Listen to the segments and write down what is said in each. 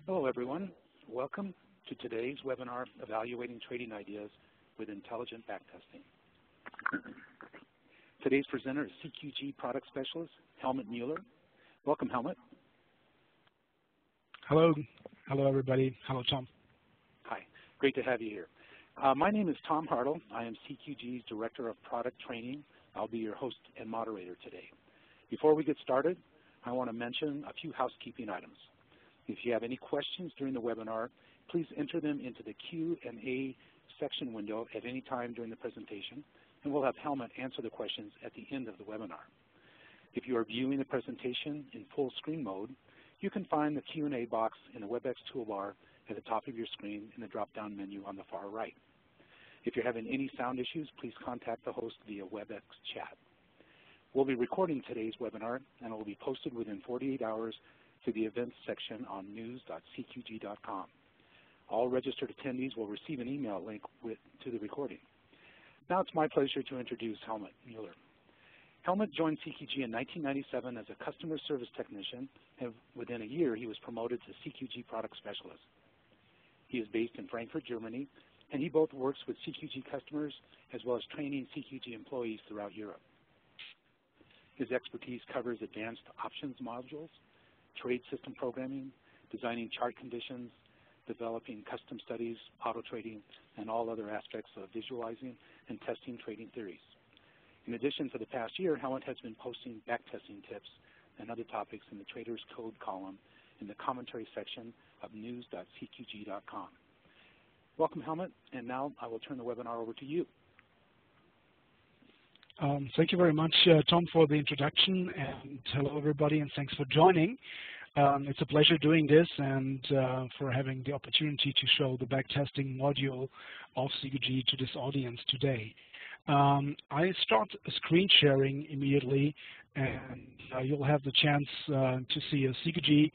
Hello, everyone. Welcome to today's webinar, Evaluating Trading Ideas with Intelligent Backtesting. Today's presenter is CQG Product Specialist, Helmut Mueller. Welcome, Helmut. Hello. Hello, everybody. Hello, Tom. Hi. Great to have you here. My name is Tom Hartle. I am CQG's Director of Product Training. I'll be your host and moderator today. Before we get started, I want to mention a few housekeeping items. If you have any questions during the webinar, please enter them into the Q&A section window at any time during the presentation, and we'll have Helmut answer the questions at the end of the webinar. If you are viewing the presentation in full screen mode, you can find the Q&A box in the WebEx toolbar at the top of your screen in the drop-down menu on the far right. If you're having any sound issues, please contact the host via WebEx chat. We'll be recording today's webinar, and it will be posted within 48 hours to the events section on news.cqg.com. All registered attendees will receive an email link to the recording. Now it's my pleasure to introduce Helmut Mueller. Helmut joined CQG in 1997 as a customer service technician, and within a year he was promoted to CQG Product Specialist. He is based in Frankfurt, Germany, and he both works with CQG customers as well as training CQG employees throughout Europe. His expertise covers advanced options modules, trade system programming, designing chart conditions, developing custom studies, auto trading, and all other aspects of visualizing and testing trading theories. In addition, for the past year, Helmut has been posting backtesting tips and other topics in the Traders Code column in the commentary section of news.cqg.com. Welcome, Helmut, and now I will turn the webinar over to you. Thank you very much, Tom, for the introduction, and hello, everybody, and thanks for joining. It's a pleasure doing this and for having the opportunity to show the backtesting module of CQG to this audience today. I start screen sharing immediately, and you'll have the chance to see a CQG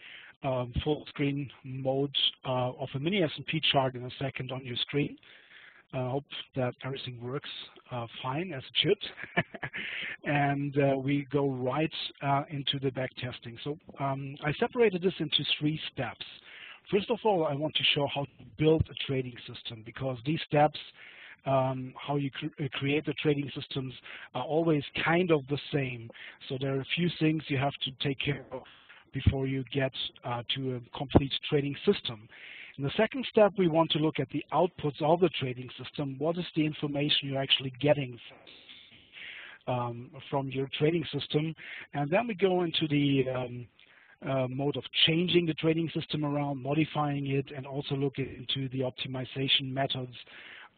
full screen mode of a mini S&P chart in a second on your screen. I hope that everything works fine as it should. And we go right into the backtesting. So I separated this into 3 steps. First of all, I want to show how to build a trading system, because these steps, how you create the trading systems, are always kind of the same. So there are a few things you have to take care of before you get to a complete trading system. In the second step, we want to look at the outputs of the trading system. What is the information you're actually getting from your trading system? And then we go into the mode of changing the trading system around, modifying it, and also look into the optimization methods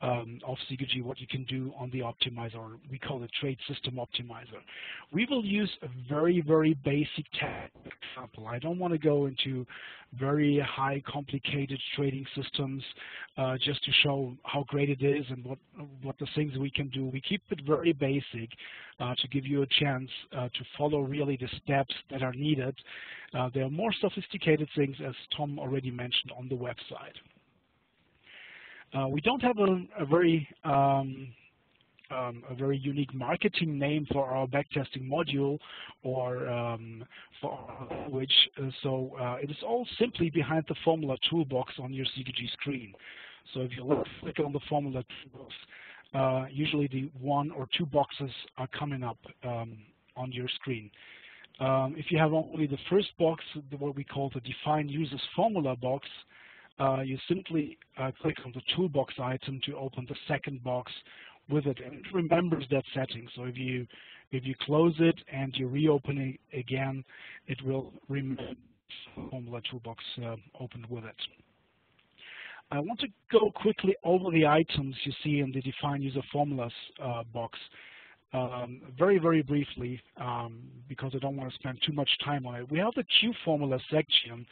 of CQG, what you can do on the optimizer, or we call it trade system optimizer. We will use a very, very basic example. I don't want to go into very high complicated trading systems just to show how great it is and what the things we can do. We keep it very basic to give you a chance to follow really the steps that are needed. There are more sophisticated things, as Tom already mentioned, on the website. We don't have a very unique marketing name for our backtesting module or for our language, so it is all simply behind the formula toolbox on your CQG screen. So if you click on the formula toolbox, usually the 1 or 2 boxes are coming up on your screen. If you have only the first box, what we call the Define Users Formula box, you simply click on the toolbox item to open the second box with it, and it remembers that setting. So if you close it and you reopen it again, it will remember the formula toolbox opened with it. I want to go quickly over the items you see in the Define User Formulas box. Very, very briefly, because I don't want to spend too much time on it. We have the Q formula section.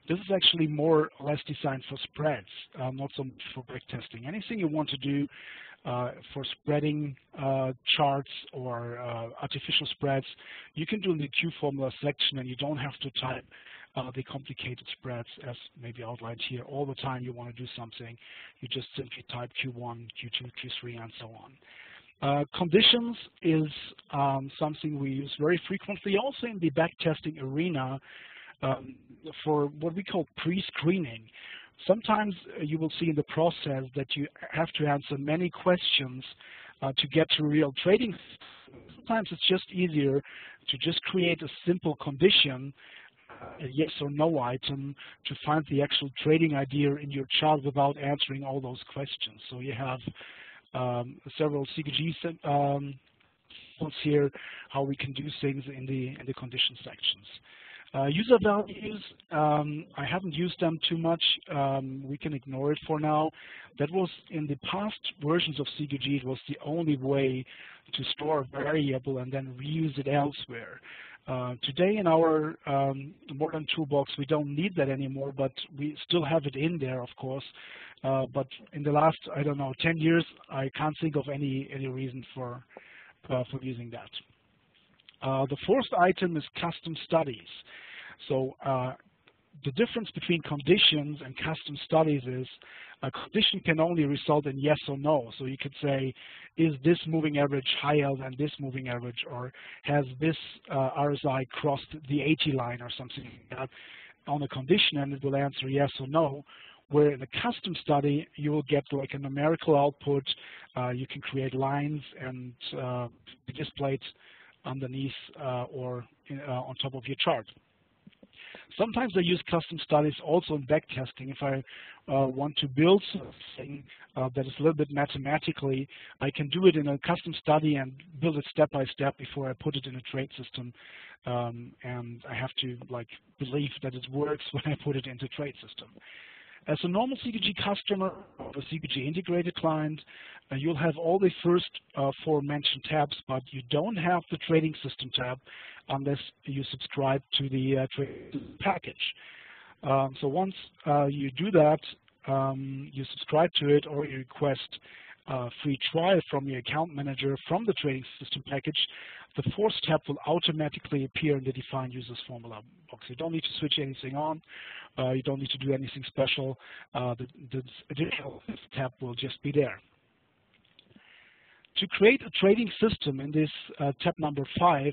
This is actually more or less designed for spreads, not so much for backtesting. Anything you want to do for spreading charts or artificial spreads, you can do in the Q formula section, and you don't have to type the complicated spreads as maybe outlined here all the time you want to do something. You just simply type Q1, Q2, Q3, and so on. Conditions is something we use very frequently, also in the backtesting arena. for what we call pre-screening. Sometimes you will see in the process that you have to answer many questions to get to real trading. Sometimes it's just easier to just create a simple condition, a yes or no item, to find the actual trading idea in your chart without answering all those questions. So you have several CQG here, how we can do things in the condition sections. User values, I haven't used them too much. We can ignore it for now. That was in the past versions of CQG, it was the only way to store a variable and then reuse it elsewhere. Today in our modern toolbox, we don't need that anymore, but we still have it in there, of course. But in the last, I don't know, 10 years, I can't think of any reason for using that. The fourth item is custom studies. So the difference between conditions and custom studies is a condition can only result in yes or no. So you could say, is this moving average higher than this moving average, or has this RSI crossed the 80 line or something like that on a condition, and it will answer yes or no. Where in a custom study, you will get like a numerical output. You can create lines and be displayed underneath or on top of your chart. Sometimes I use custom studies also in backtesting. If I want to build something that is a little bit mathematically, I can do it in a custom study and build it step by step before I put it in a trade system. And I have to believe that it works when I put it into trade system. As a normal CQG customer of a CQG Integrated Client, you'll have all the first four mentioned tabs, but you don't have the trading system tab unless you subscribe to the trading package. So once you do that, you subscribe to it or you request a free trial from your account manager from the trading system package, the fourth tab will automatically appear in the Define Users formula box. You don't need to switch anything on. You don't need to do anything special. The additional tab will just be there. To create a trading system in this tab number 5,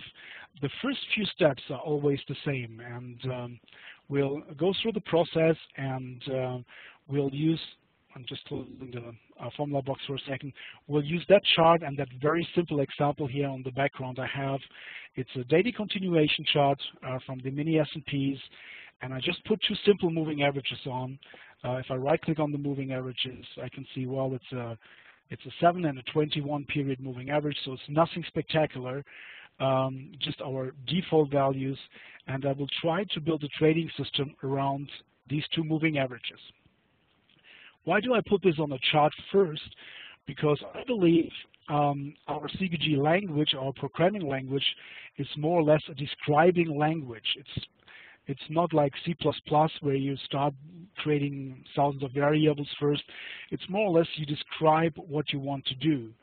the first few steps are always the same. And we'll go through the process and we'll use, I'm just closing the formula box for a second. We'll use that chart and that very simple example here on the background I have. It's a daily continuation chart from the mini S&Ps, and I just put two simple moving averages on. If I right-click on the moving averages, I can see, well, it's a 7 and a 21 period moving average, so it's nothing spectacular, just our default values, and I will try to build a trading system around these two moving averages. Why do I put this on a chart first? Because I believe our CQG language, our programming language, is more or less a describing language. It's not like C++ where you start creating thousands of variables first. It's more or less you describe what you want to do.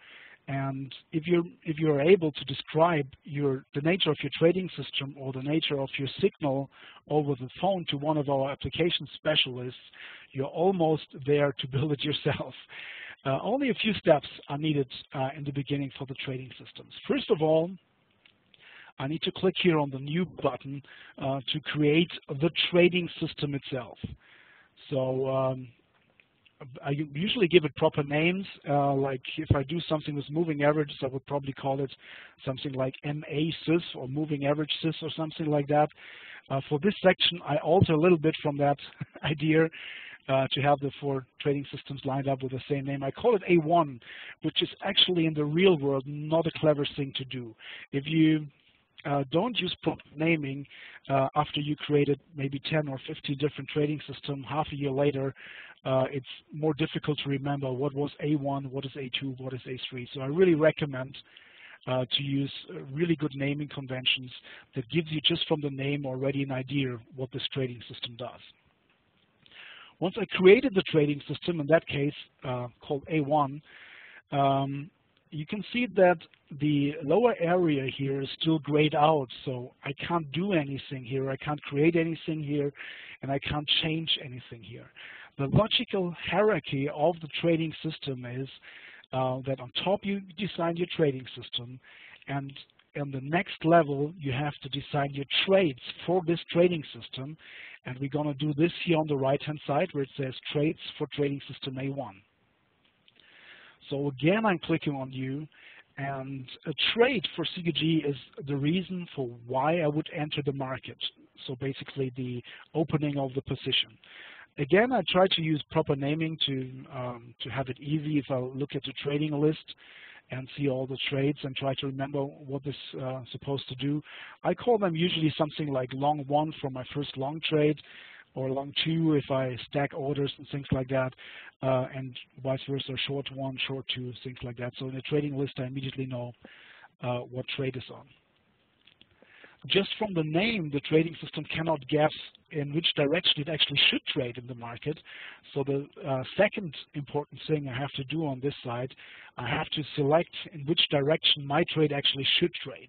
And if you're able to describe the nature of your trading system or the nature of your signal over the phone to one of our application specialists, you're almost there to build it yourself. Only a few steps are needed in the beginning for the trading systems. First of all, I need to click here on the New button to create the trading system itself. So I usually give it proper names. Like if I do something with moving averages, I would probably call it something like MA-sys or moving average sys or something like that. For this section, I alter a little bit from that idea to have the four trading systems lined up with the same name. I call it A1, which is actually in the real world not a clever thing to do. If you don't use proper naming after you created maybe 10 or 15 different trading systems, half a year later, it's more difficult to remember what was A1, what is A2, what is A3. So I really recommend to use really good naming conventions that gives you just from the name already an idea what this trading system does. Once I created the trading system, in that case called A1, you can see that the lower area here is still grayed out, so I can't do anything here, I can't create anything here, and I can't change anything here. The logical hierarchy of the trading system is that on top you design your trading system, and in the next level, you have to design your trades for this trading system. And we're going to do this here on the right-hand side where it says Trades for Trading System A1. So again, I'm clicking on New, and a trade for CQG is the reason for why I would enter the market. So basically the opening of the position. Again, I try to use proper naming to have it easy if I look at the trading list and see all the trades and try to remember what this is supposed to do. I call them usually something like long 1 for my first long trade, or long 2 if I stack orders and things like that, and vice versa, short 1, short 2, things like that. So in the trading list, I immediately know what trade is on. Just from the name, the trading system cannot guess in which direction it actually should trade in the market. So the second important thing I have to do on this side, I have to select in which direction my trade actually should trade.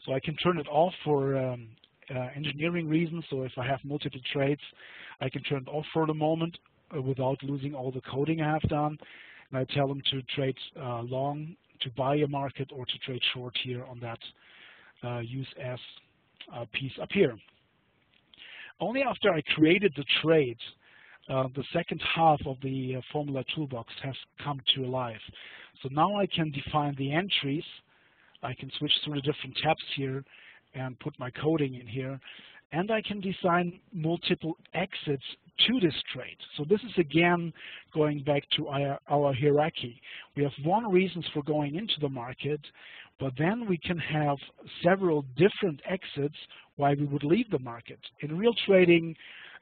So I can turn it off for engineering reasons. So if I have multiple trades, I can turn it off for the moment without losing all the coding I have done. And I tell them to trade long, to buy a market, or to trade short here on that use as piece up here. Only after I created the trade, the second half of the formula toolbox has come to life. So now I can define the entries. I can switch through the different tabs here and put my coding in here. And I can design multiple exits to this trade. So this is again going back to our hierarchy. We have one reasons for going into the market, but then we can have several different exits why we would leave the market. In real trading,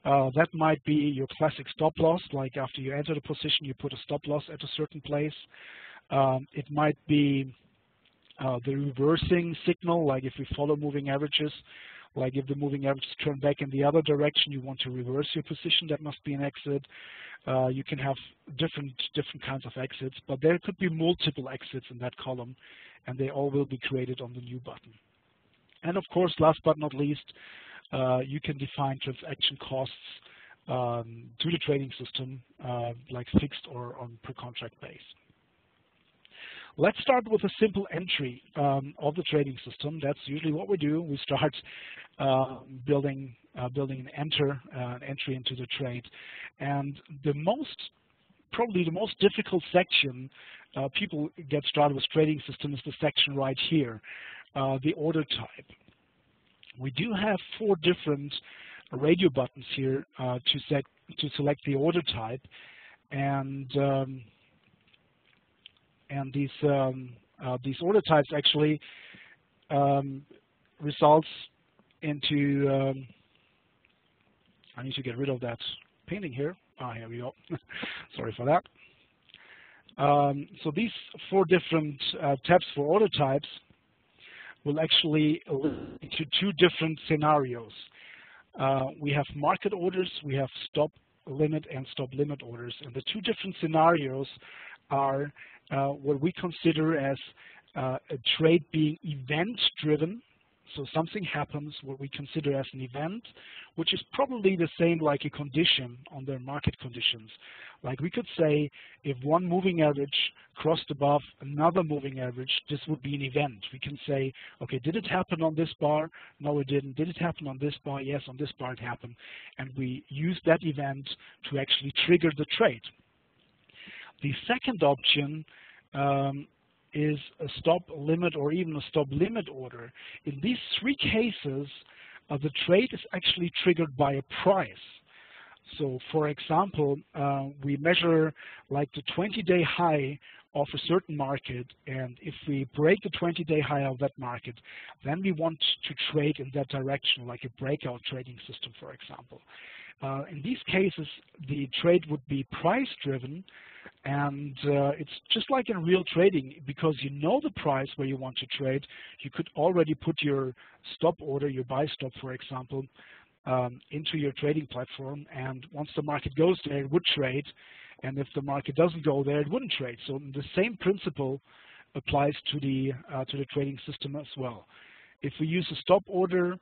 that might be your classic stop loss, like after you enter the position, you put a stop loss at a certain place. It might be the reversing signal, like if we follow moving averages, like if the moving averages turn back in the other direction, you want to reverse your position, that must be an exit. You can have different kinds of exits, but there could be multiple exits in that column, and they all will be created on the new button. And of course, last but not least, you can define transaction costs to the trading system, like fixed or on per contract base. Let's start with a simple entry of the trading system. That's usually what we do. We start building an entry into the trade. And probably the most difficult section people get started with trading system is the section right here, the order type. We do have 4 different radio buttons here to select the order type, and these order types actually results into I need to get rid of that painting here. Here we go. Sorry for that. So these 4 different tabs for order types will actually lead to 2 different scenarios. We have market orders, we have stop limit and stop limit orders, and the 2 different scenarios are what we consider as a trade being event-driven. So something happens, what we consider as an event, which is probably the same like a condition on their market conditions. Like we could say, if one moving average crossed above another moving average, this would be an event. We can say, okay, did it happen on this bar? No, it didn't. Did it happen on this bar? Yes, on this bar it happened. And we use that event to actually trigger the trade. The second option is a stop limit or even a stop limit order. In these 3 cases, the trade is actually triggered by a price. So for example, we measure like the 20-day high of a certain market, and if we break the 20-day high of that market, then we want to trade in that direction, like a breakout trading system, for example. In these cases, the trade would be price-driven, and it's just like in real trading, because you know the price where you want to trade. You could already put your stop order, your buy stop, for example, into your trading platform, and once the market goes there, it would trade, and if the market doesn't go there, it wouldn't trade. So the same principle applies to the trading system as well. If we use a stop order,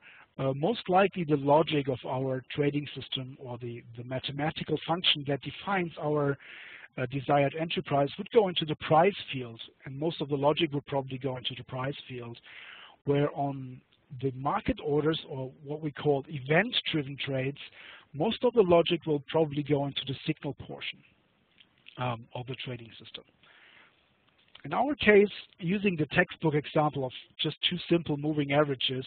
most likely the logic of our trading system, or the mathematical function that defines our desired entry price would go into the price field, and most of the logic would probably go into the price field, where on the market orders, or what we call event-driven trades, most of the logic will probably go into the signal portion of the trading system. In our case, using the textbook example of just two simple moving averages,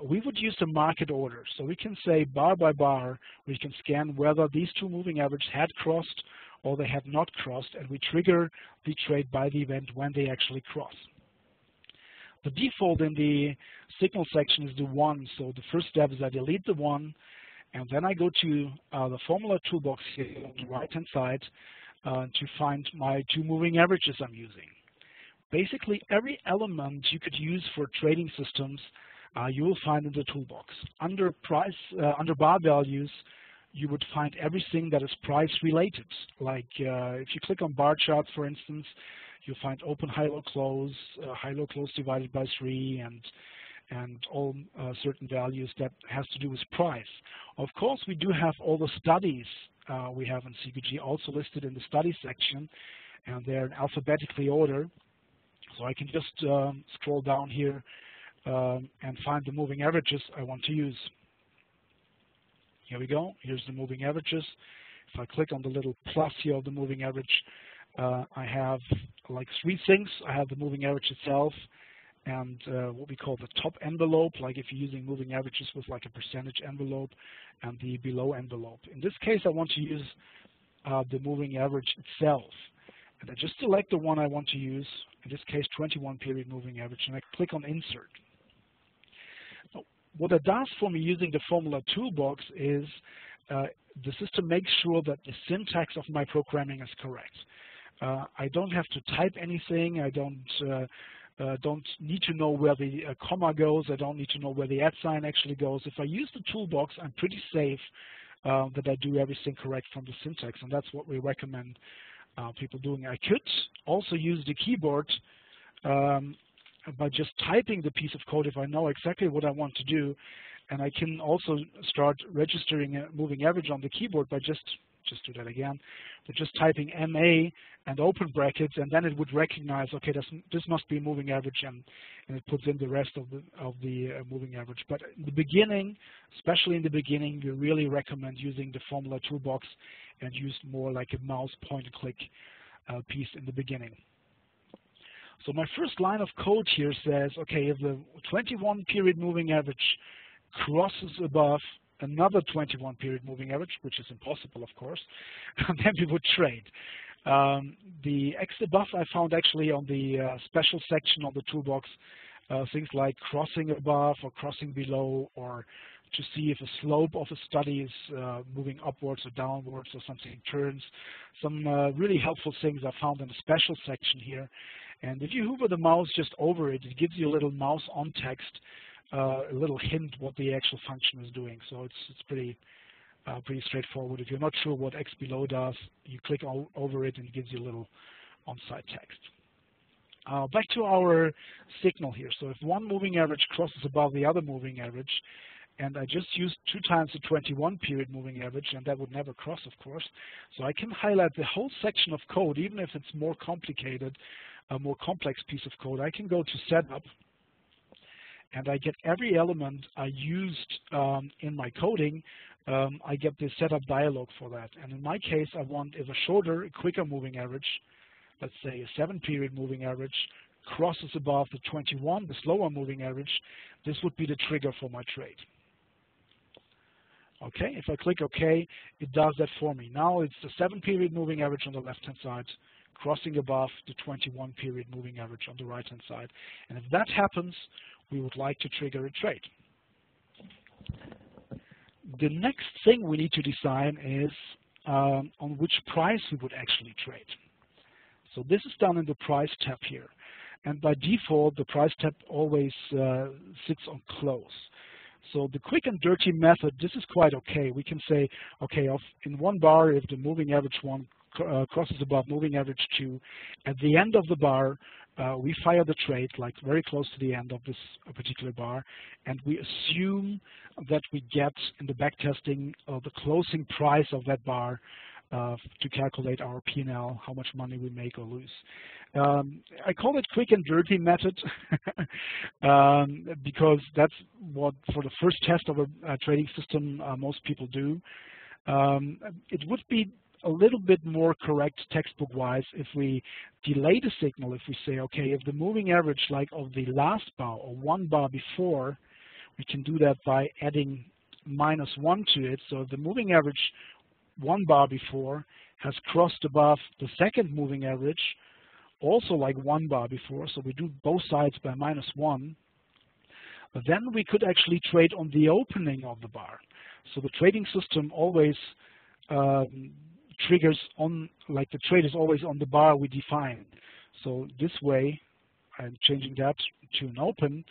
we would use the market order. So we can say bar by bar, we can scan whether these two moving averages had crossed or they had not crossed, and we trigger the trade by the event when they actually cross. The default in the signal section is the 1, so the first step is I delete the 1, and then I go to the formula toolbox here on the right-hand side to find my two moving averages I'm using. Basically, every element you could use for trading systems you will find in the toolbox. Under bar values, you would find everything that is price related. Like if you click on bar charts, for instance, you'll find open, high, low, close divided by 3, and all certain values that has to do with price. Of course, we do have all the studies we have in CQG also listed in the study section, and they're in alphabetically order. So I can just scroll down here and find the moving averages I want to use. Here we go. Here's the moving averages. If I click on the little plus here of the moving average, I have like 3 things. I have the moving average itself, and what we call the top envelope, like if you're using moving averages with like a percentage envelope, and the below envelope. In this case, I want to use the moving average itself. And I just select the one I want to use, in this case 21 period moving average, and I click on insert. Now, what it does for me using the formula toolbox is the system makes sure that the syntax of my programming is correct. I don't have to type anything. I don't need to know where the comma goes. I don't need to know where the @ sign actually goes. If I use the toolbox, I'm pretty safe that I do everything correct from the syntax, and that's what we recommend people doing. I could also use the keyboard by just typing the piece of code if I know exactly what I want to do, and I can also start registering a moving average on the keyboard by just do that again, but just typing MA and open brackets, and then it would recognize, okay, this must be a moving average, and it puts in the rest of the moving average. But in the beginning, especially in the beginning, we really recommend using the formula toolbox and use more like a mouse point and click piece in the beginning. So my first line of code here says, okay, if the 21 period moving average crosses above another 21 period moving average, which is impossible, of course, and then we would trade. The X above I found actually on the special section of the toolbox, things like crossing above or crossing below, or to see if a slope of a study is moving upwards or downwards or something turns. Some really helpful things I found in the special section here. And if you hover the mouse just over it, it gives you a little mouse on text, a little hint what the actual function is doing. So it's pretty straightforward. If you're not sure what X below does, you click over it and it gives you a little on-site text. Back to our signal here. So if one moving average crosses above the other moving average, and I just used 2 times the 21 period moving average, and that would never cross, of course. So I can highlight the whole section of code, even if it's more complicated, a more complex piece of code. I can go to setup, and I get every element I used in my coding. I get the setup dialog for that. And in my case, I want if a shorter, quicker moving average, let's say a 7 period moving average, crosses above the 21, the slower moving average, this would be the trigger for my trade. Okay, if I click OK, it does that for me. Now it's the 7 period moving average on the left-hand side, crossing above the 21 period moving average on the right-hand side. And if that happens, we would like to trigger a trade. The next thing we need to decide is on which price we would actually trade. So this is done in the price tab here. And by default, the price tab always sits on close. So the quick and dirty method, this is quite okay. We can say, okay, in one bar, if the moving average 1 crosses above moving average 2, at the end of the bar, we fire the trade, like very close to the end of this particular bar, and we assume that we get in the backtesting the closing price of that bar to calculate our P&L, how much money we make or lose. I call it quick and dirty method because that's what, for the first test of a trading system, most people do. It would be a little bit more correct textbook-wise if we delay the signal, if we say, okay, if the moving average like of the last bar or one bar before, we can do that by adding -1 to it. So if the moving average one bar before has crossed above the second moving average, also like one bar before, so we do both sides by -1, but then we could actually trade on the opening of the bar. So the trading system always triggers on, like the trade is always on the bar we define. So this way, I'm changing that to an open,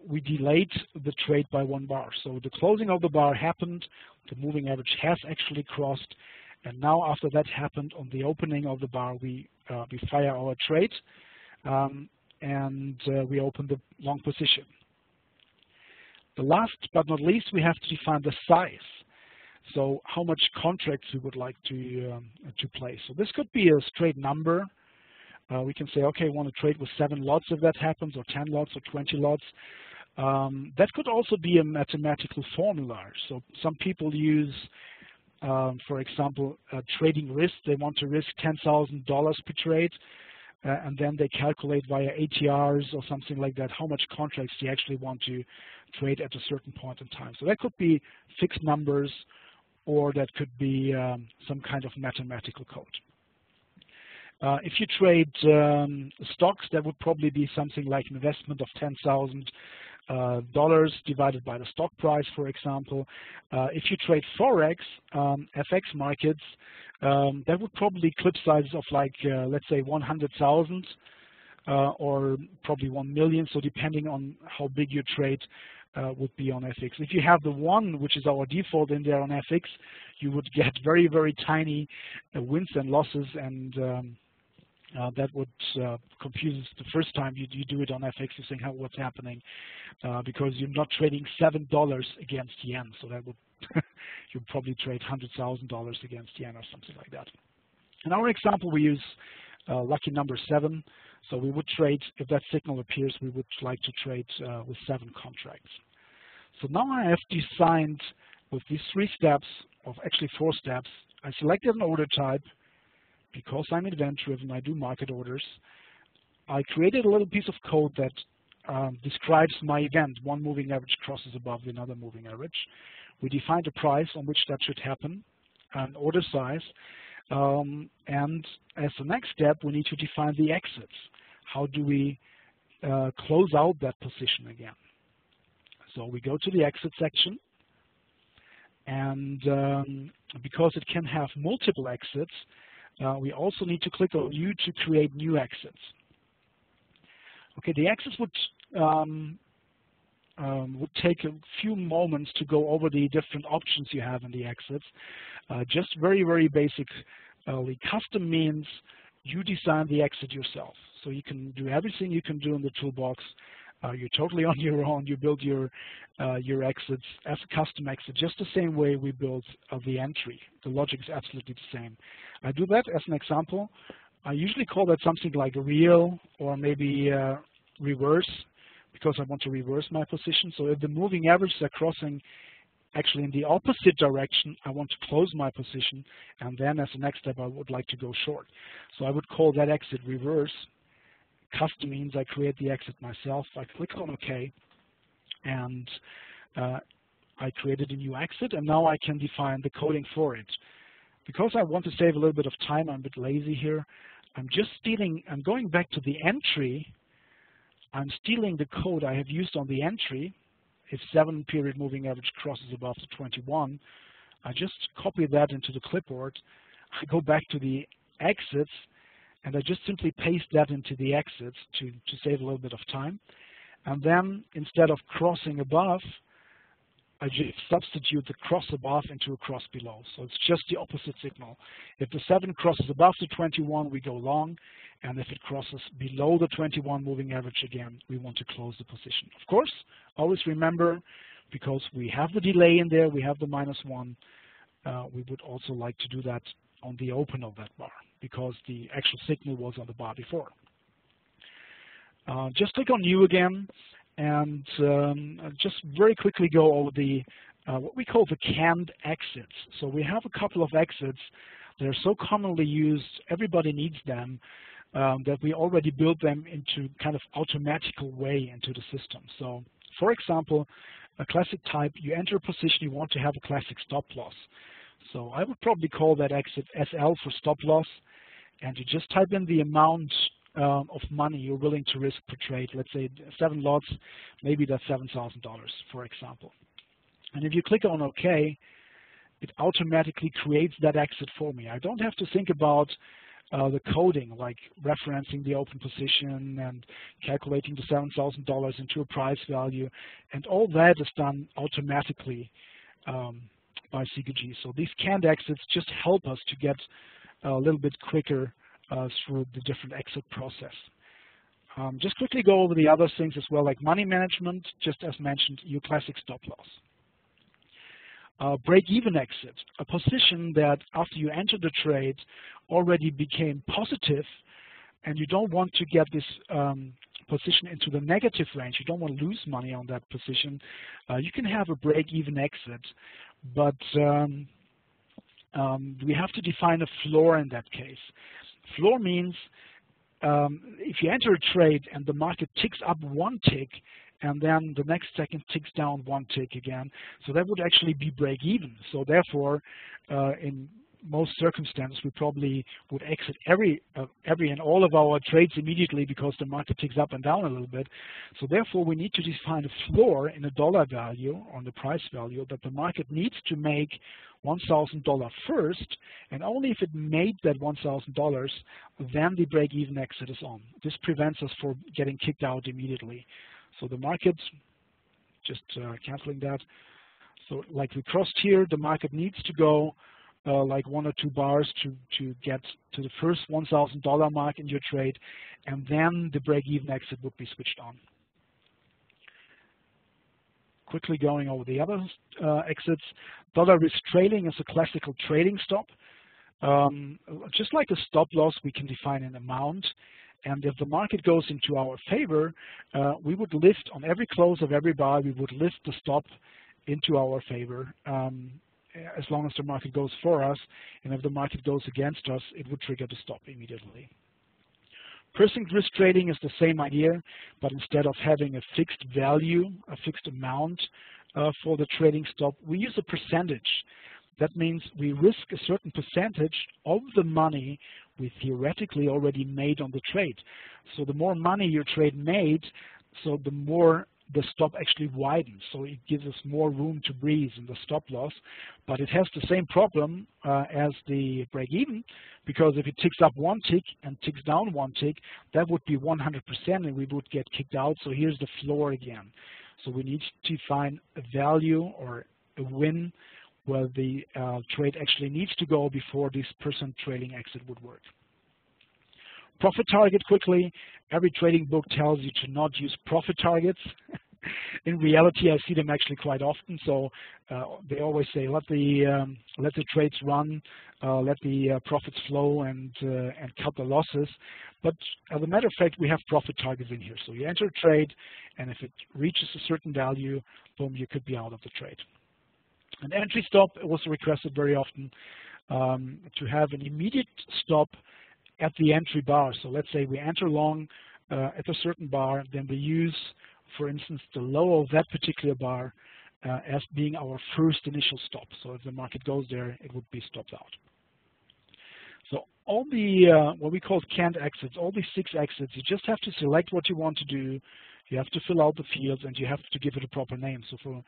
we delayed the trade by 1 bar. So the closing of the bar happened, the moving average has actually crossed, and now after that happened on the opening of the bar, we fire our trade, and we open the long position. The last but not least, we have to define the size. So how much contracts we would like to place. So this could be a straight number. We can say, okay, I want to trade with 7 lots if that happens, or 10 lots, or 20 lots. That could also be a mathematical formula. So some people use, for example, trading risk. They want to risk $10,000 per trade, and then they calculate via ATRs or something like that how much contracts they actually want to trade at a certain point in time. So that could be fixed numbers, or that could be some kind of mathematical code. If you trade stocks, that would probably be something like an investment of $10,000 divided by the stock price, for example. If you trade Forex, FX markets, that would probably clip sizes of like, let's say 100,000 or probably 1 million. So depending on how big your trade would be on FX. If you have the 1, which is our default in there on FX, you would get very, very tiny wins and losses, and that would confuse the first time you do it on FX. You think, what's happening? Because you're not trading $7 against yen, so that would you'd probably trade $100,000 against yen or something like that. In our example, we use lucky number 7. So we would trade, if that signal appears, we would like to trade with 7 contracts. So now I have designed with these 3 steps, or actually 4 steps. I selected an order type. Because I'm event-driven, I do market orders. I created a little piece of code that describes my event. One moving average crosses above another moving average. We defined a price on which that should happen, an order size, and as the next step, we need to define the exits. How do we close out that position again? So we go to the exit section, and because it can have multiple exits, we also need to click on New to create new exits. Okay, the exits would take a few moments to go over the different options you have in the exits. Just very, very basic. Custom means you design the exit yourself. So you can do everything you can do in the toolbox. You're totally on your own. You build your exits as a custom exit, just the same way we build the entry. The logic is absolutely the same. I do that as an example. I usually call that something like a real or maybe reverse, because I want to reverse my position. So if the moving averages are crossing actually in the opposite direction, I want to close my position, and then as the next step, I would like to go short. So I would call that exit reverse. Custom means I create the exit myself. I click on OK, and I created a new exit, and now I can define the coding for it. Because I want to save a little bit of time, I'm a bit lazy here. I'm going back to the entry. I'm stealing the code I have used on the entry. If 7-period moving average crosses above the 21, I just copy that into the clipboard. I go back to the exits, and I just simply paste that into the exits to save a little bit of time. And then instead of crossing above, I just substitute the cross above into a cross below. So it's just the opposite signal. If the 7 crosses above the 21, we go long. And if it crosses below the 21 moving average again, we want to close the position. Of course, always remember, because we have the delay in there, we have the -1, we would also like to do that the open of that bar because the actual signal was on the bar before. Just click on New again, and just very quickly go over the what we call the canned exits. So we have a couple of exits that are so commonly used, everybody needs them, that we already built them into kind of automatical way into the system. So for example, a classic type, you enter a position, you want to have a classic stop loss. So I would probably call that exit SL for stop loss, and you just type in the amount of money you're willing to risk per trade. Let's say 7 lots, maybe that's $7,000, for example. And if you click on OK, it automatically creates that exit for me. I don't have to think about the coding, like referencing the open position and calculating the $7,000 into a price value, and all that is done automatically by CQG. So these canned exits just help us to get a little bit quicker through the different exit process. Just quickly go over the other things as well, like money management, just as mentioned, your classic stop loss. Break-even exit, a position that after you enter the trade already became positive, and you don't want to get this position into the negative range. You don't want to lose money on that position. You can have a break-even exit, but we have to define a floor in that case. Floor means if you enter a trade and the market ticks up 1 tick, and then the next second ticks down 1 tick again, so that would actually be break even. So therefore, in most circumstances, we probably would exit every and all of our trades immediately because the market ticks up and down a little bit. So therefore, we need to define a floor in a dollar value, on the price value, that the market needs to make $1,000 first, and only if it made that $1,000, then the break-even exit is on. This prevents us from getting kicked out immediately. So the market, just canceling that. So like we crossed here, the market needs to go like 1 or 2 bars to get to the first $1,000 mark in your trade, and then the break-even exit would be switched on. Quickly going over the other exits. Dollar risk trailing is a classical trading stop. Just like a stop loss, we can define an amount. And if the market goes into our favor, we would lift on every close of every bar, we would lift the stop into our favor as long as the market goes for us. And if the market goes against us, it would trigger the stop immediately. Percent risk trading is the same idea, but instead of having a fixed value, a fixed amount for the trading stop, we use a percentage. That means we risk a certain percentage of the money we theoretically already made on the trade. So the more money your trade made, so the more the stop actually widens. So it gives us more room to breathe in the stop loss. But it has the same problem as the break even, because if it ticks up 1 tick and ticks down 1 tick, that would be 100% and we would get kicked out. So here's the floor again. So we need to find a value or a win where the trade actually needs to go before this percent trailing exit would work. Profit target quickly. Every trading book tells you to not use profit targets. In reality, I see them actually quite often. So they always say, let the trades run, let the profits flow, and cut the losses. But as a matter of fact, we have profit targets in here. So you enter a trade, and if it reaches a certain value, boom, you could be out of the trade. An entry stop was requested very often to have an immediate stop at the entry bar. So let's say we enter long at a certain bar, then we use, for instance, the low of that particular bar as being our first initial stop. So if the market goes there, it would be stopped out. So all the what we call canned exits, all these 6 exits, you just have to select what you want to do. You have to fill out the fields, and you have to give it a proper name. So for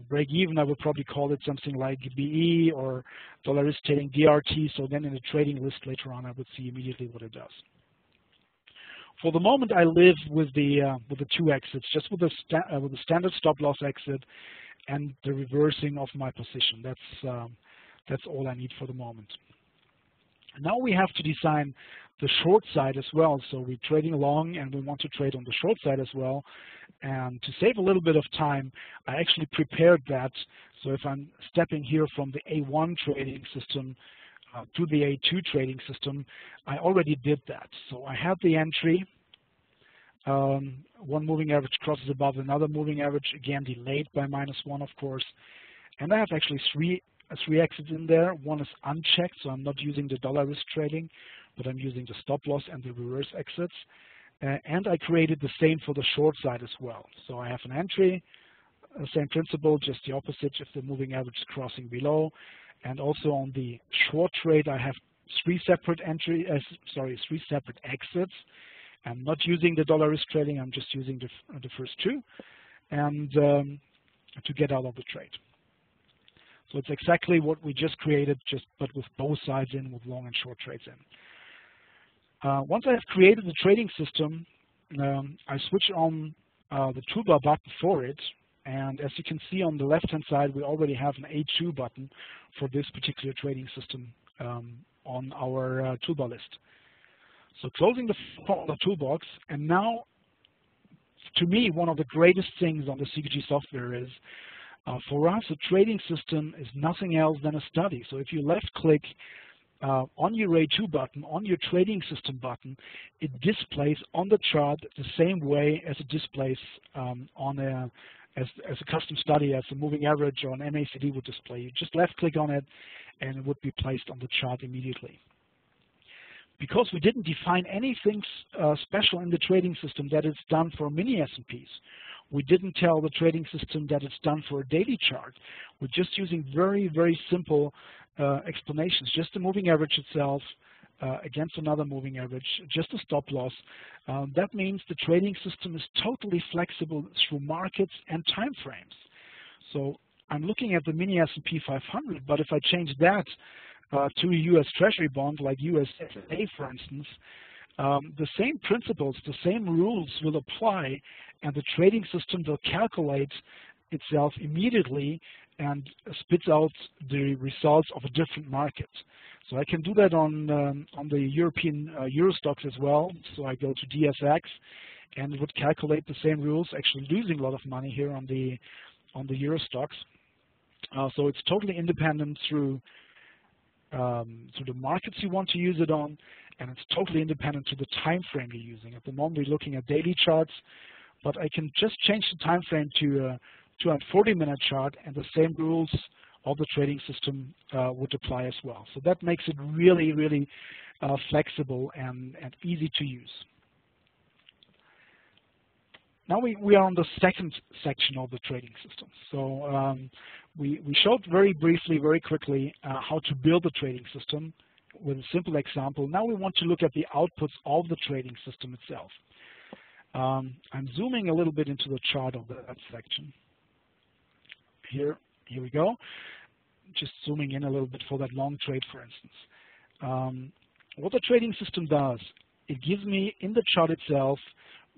break even, I would probably call it something like BE or dollar risk trading DRT. So then in the trading list later on, I would see immediately what it does. For the moment, I live with the 2 exits, just with the standard stop loss exit and the reversing of my position. That's all I need for the moment. Now we have to design the short side as well. So we're trading long, and we want to trade on the short side as well. And to save a little bit of time, I actually prepared that. So if I'm stepping here from the A1 trading system to the A2 trading system, I already did that. So I have the entry. One moving average crosses above another moving average, again delayed by -1, of course. And I have actually three exits in there. One is unchecked, so I'm not using the dollar risk trading, but I'm using the stop loss and the reverse exits. And I created the same for the short side as well. So I have an entry, same principle, just the opposite if the moving average is crossing below. And also on the short trade, I have three separate exits. I'm not using the dollar risk trading, I'm just using the first two, and to get out of the trade. So it's exactly what we just created, but with both sides in, with long and short trades in. Once I have created the trading system, I switch on the toolbar button for it. And as you can see on the left-hand side, we already have an A2 button for this particular trading system on our toolbar list. So closing the toolbox, and now, to me, one of the greatest things on the CQG software is, for us, a trading system is nothing else than a study. So if you left-click on your A2 button, on your trading system button, it displays on the chart the same way as it displays as a custom study, as a moving average or an MACD would display. You just left-click on it, and it would be placed on the chart immediately. Because we didn't define anything special in the trading system that it's done for mini S&Ps. We didn't tell the trading system that it's done for a daily chart. We're just using very, very simple explanations. Just the moving average itself against another moving average, just a stop loss. That means the trading system is totally flexible through markets and time frames. So I'm looking at the mini S&P 500, but if I change that to a U.S. Treasury bond like USA, for instance, the same principles, the same rules will apply, and the trading system will calculate itself immediately and spits out the results of a different market. So I can do that on the European Euro stocks as well. So I go to DSX, and it would calculate the same rules, actually losing a lot of money here on the Euro stocks. So it's totally independent through the markets you want to use it on, and it's totally independent to the time frame you're using. At the moment, we're looking at daily charts, but I can just change the time frame to a 240-minute chart, and the same rules of the trading system would apply as well. So that makes it really, really flexible and easy to use. Now we are on the second section of the trading system. So we showed very briefly, very quickly, how to build a trading system with a simple example. Now we want to look at the outputs of the trading system itself. I'm zooming a little bit into the chart of that section. Here we go. Just zooming in a little bit for that long trade, for instance. What the trading system does, it gives me in the chart itself,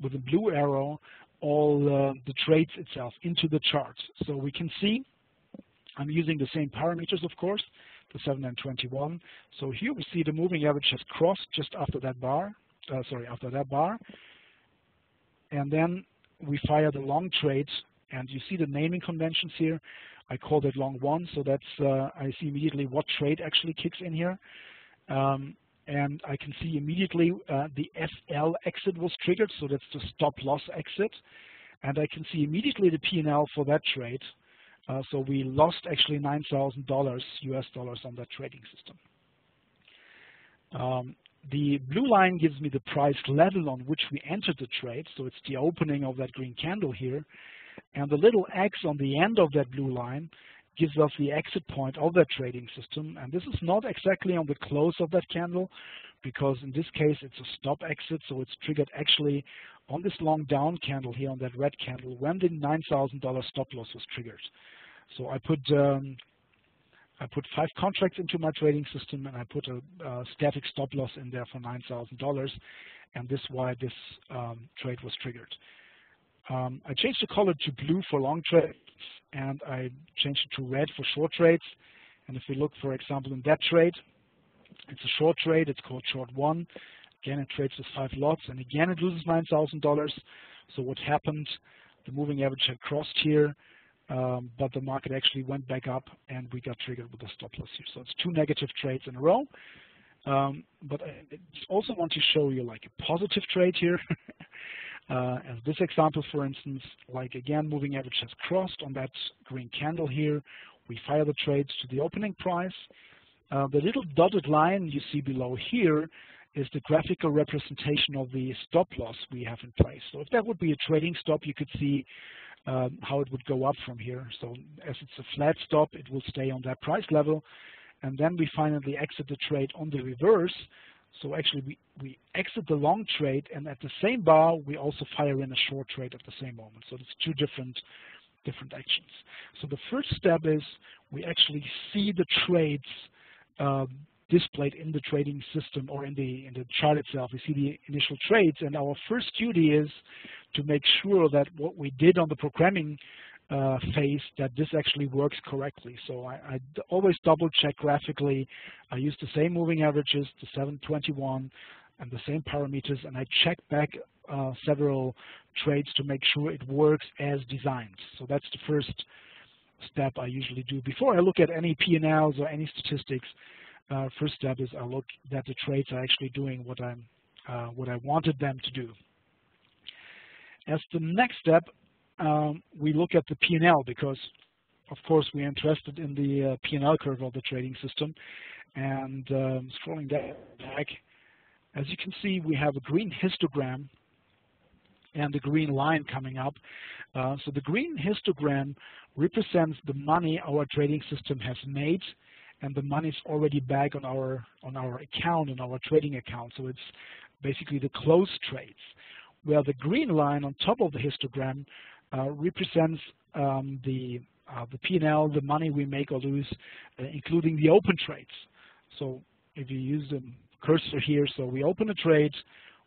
with a blue arrow, all the trades itself into the chart. So we can see I'm using the same parameters, of course, the 7 and 21. So here we see the moving average has crossed just after that bar, after that bar. And then we fire the long trade, and you see the naming conventions here. I call that long 1, so that's I see immediately what trade actually kicks in here. And I can see immediately the FL exit was triggered, so that's the stop loss exit. And I can see immediately the P&L for that trade. So we lost actually $9,000 US dollars on that trading system. The blue line gives me the price level on which we entered the trade, so it's the opening of that green candle here. And the little X on the end of that blue line gives us the exit point of that trading system. And this is not exactly on the close of that candle, because in this case it's a stop exit, so it's triggered actually on this long down candle here, on that red candle, when the $9,000 stop loss was triggered. So I put 5 contracts into my trading system, and I put a static stop loss in there for $9,000, and this is why this trade was triggered. I changed the color to blue for long trades, and I changed it to red for short trades. And if we look, for example, in that trade, it's a short trade. It's called short 1. Again, it trades with 5 lots, and again, it loses $9,000. So what happened? The moving average had crossed here but the market actually went back up and we got triggered with a stop loss here. So it's 2 negative trades in a row. But I also want to show you like a positive trade here. As this example, for instance, like again, moving average has crossed on that green candle here. We fire the trades to the opening price. The little dotted line you see below here is the graphical representation of the stop loss we have in place. So if that would be a trading stop, you could see how it would go up from here. So as it's a flat stop, it will stay on that price level. And then we finally exit the trade on the reverse. So actually we exit the long trade, and at the same bar, we also fire in a short trade at the same moment. So it's 2 different actions. So the first step is we actually see the trades displayed in the trading system or in the chart itself. We see the initial trades, and our first duty is to make sure that what we did on the programming phase, that this actually works correctly. So I always double check graphically. I use the same moving averages, the 721, and the same parameters, and I check back several trades to make sure it works as designed. So that's the first step I usually do. Before I look at any P&Ls or any statistics, first step is I look that the trades are actually doing what I wanted them to do. As the next step, we look at the P&L because, of course, we're interested in the P&L curve of the trading system. And scrolling back, as you can see, we have a green histogram and the green line coming up. So the green histogram represents the money our trading system has made, and the money is already back on our account, on our trading account. So it's basically the closed trades. Where the green line on top of the histogram represents the P&L, the money we make or lose, including the open trades. So if you use the cursor here, so we open a trade,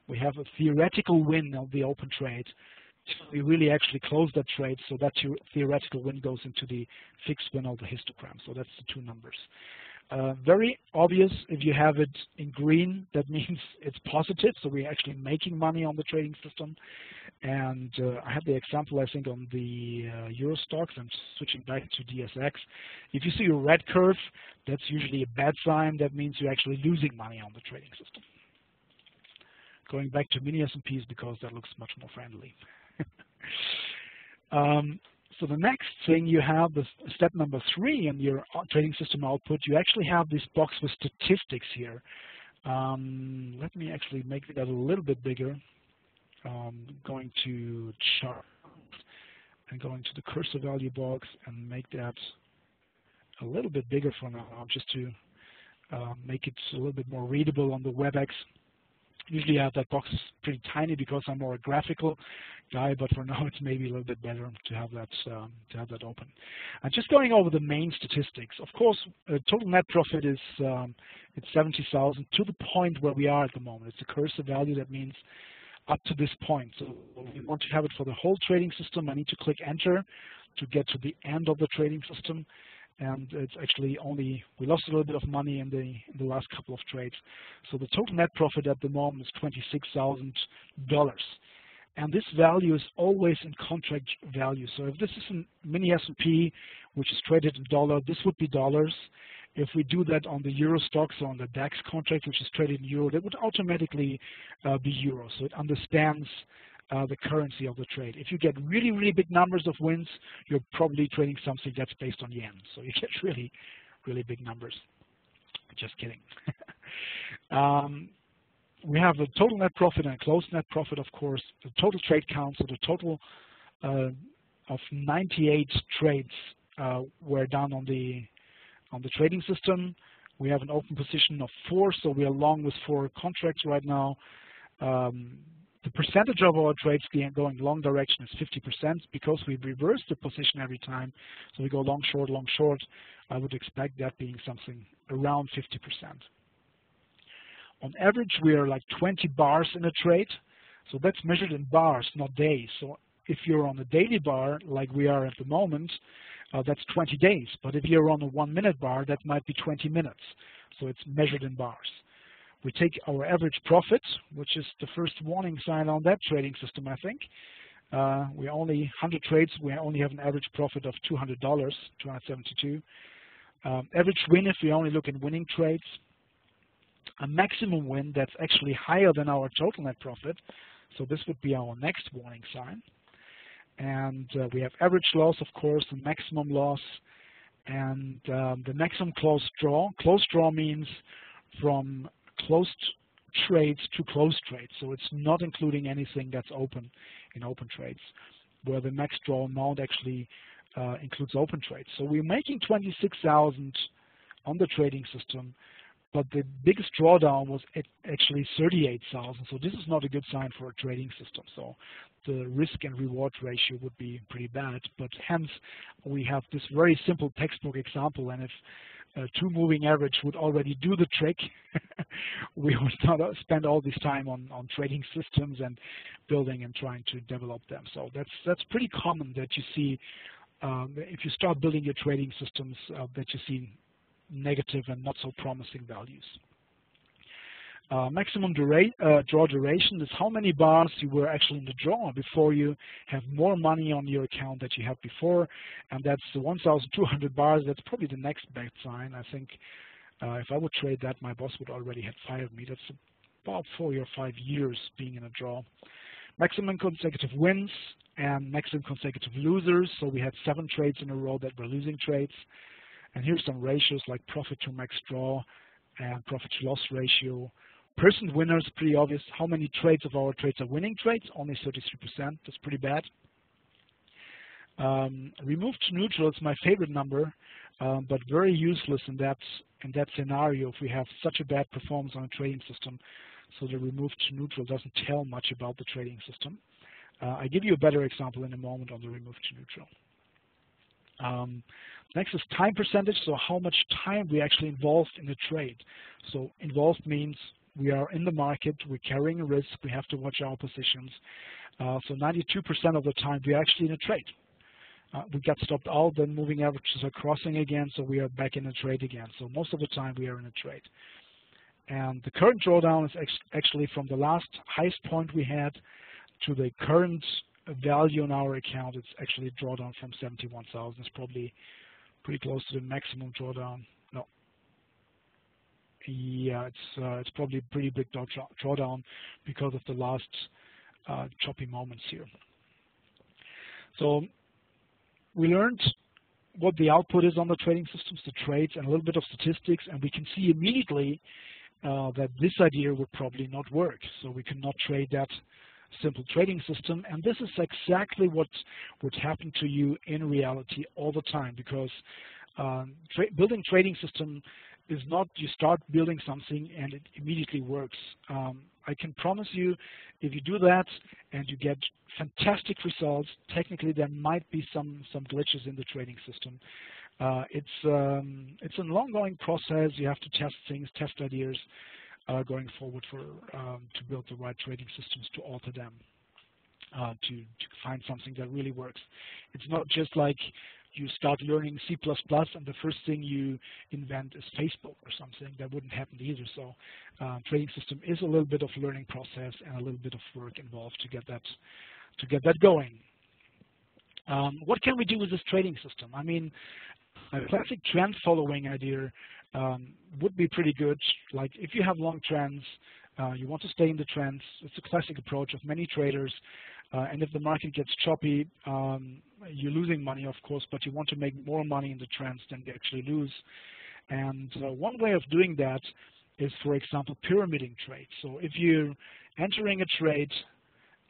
we have a theoretical win of the open trade. We really actually close that trade, so that theoretical win goes into the fixed win of the histogram. So that's the 2 numbers. Very obvious, if you have it in green, that means it's positive, so we're actually making money on the trading system. And I have the example, I think, on the Euro stocks. I'm switching back to DSX. If you see a red curve, that's usually a bad sign. That means you're actually losing money on the trading system. Going back to mini S&Ps because that looks much more friendly. So the next thing you have, the step number 3 in your trading system output, you actually have this box with statistics here. Let me actually make that a little bit bigger. Going to chart and going to the cursor value box and make that a little bit bigger for now, just to make it a little bit more readable on the WebEx. Usually I have that box pretty tiny because I'm more a graphical guy, but for now it's maybe a little bit better to have that open. And just going over the main statistics. Of course, total net profit is it's 70,000 to the point where we are at the moment. It's a cursor value. That means up to this point. So we want to have it for the whole trading system. I need to click enter to get to the end of the trading system. And it's actually only, we lost a little bit of money in the last couple of trades. So the total net profit at the moment is $26,000. And this value is always in contract value. So if this is a mini S&P, which is traded in dollar, this would be dollars. If we do that on the Euro stocks or on the DAX contract, which is traded in euro, that would automatically be euro. So it understands the currency of the trade. If you get really, really big numbers of wins, you're probably trading something that's based on yen. So you get really, really big numbers. Just kidding. We have a total net profit and a closed net profit, of course. The total trade count, so the total of 98 trades were done on the trading system. We have an open position of 4, so we are long with 4 contracts right now. The percentage of our trades going long direction is 50% because we reverse the position every time. So we go long, short, long, short. I would expect that being something around 50%. On average, we are like 20 bars in a trade. So that's measured in bars, not days. So if you're on a daily bar, like we are at the moment, that's 20 days. But if you're on a 1-minute bar, that might be 20 minutes. So it's measured in bars. We take our average profit, which is the first warning sign on that trading system, I think. We only 100 trades. We only have an average profit of $200, 272. Average win if we only look at winning trades. A maximum win that's actually higher than our total net profit. So this would be our next warning sign. And we have average loss, of course, the maximum loss, and the maximum closed draw. Closed draw means from closed trades to closed trades. So it's not including anything that's open in open trades, where the max draw amount actually includes open trades. So we're making 26,000 on the trading system, but the biggest drawdown was actually 38,000. So this is not a good sign for a trading system. So the risk and reward ratio would be pretty bad. But hence, we have this very simple textbook example. And if two moving average would already do the trick, we would not spend all this time on trading systems and building and trying to develop them. So that's pretty common that you see if you start building your trading systems that you see negative and not so promising values. Maximum draw duration is how many bars you were actually in the draw before you have more money on your account that you had before, and that's 1,200 bars. That's probably the next bad sign. I think if I would trade that, my boss would already have fired me. That's about 4 or 5 years being in a draw. Maximum consecutive wins and maximum consecutive losers. So we had 7 trades in a row that were losing trades. And here's some ratios like profit to max draw and profit to loss ratio. Percent winners, pretty obvious. How many trades of our trades are winning trades? Only 33%. That's pretty bad. Remove to neutral is my favorite number, but very useless in that scenario if we have such a bad performance on a trading system. So the remove to neutral doesn't tell much about the trading system. I give you a better example in a moment on the remove to neutral. Next is time percentage, so how much time we actually involved in the trade. So involved means we are in the market, we're carrying a risk, we have to watch our positions. So 92% of the time we're actually in a trade. We got stopped out, then moving averages are crossing again, so we are back in a trade again. So most of the time we are in a trade. And the current drawdown is actually from the last highest point we had to the current value on our account. It's actually a drawdown from 71,000. It's probably pretty close to the maximum drawdown. No. Yeah, it's probably a pretty big drawdown because of the last choppy moments here. So we learned what the output is on the trading systems, the trades, and a little bit of statistics, and we can see immediately that this idea would probably not work. So we cannot trade that simple trading system, and this is exactly what would happen to you in reality all the time, because building trading system is not you start building something and it immediately works. I can promise you, if you do that and you get fantastic results, technically there might be some glitches in the trading system. It's an ongoing process. You have to test things, test ideas going forward to build the right trading systems, to alter them, to find something that really works. It's not just like you start learning C++ and the first thing you invent is Facebook or something. That wouldn't happen either. So trading system is a little bit of learning process and a little bit of work involved to get that going. What can we do with this trading system? I mean, a classic trend following idea would be pretty good. Like if you have long trends, you want to stay in the trends. It's a classic approach of many traders. And if the market gets choppy, you're losing money, of course, but you want to make more money in the trends than you actually lose. And one way of doing that is, for example, pyramiding trades. So if you're entering a trade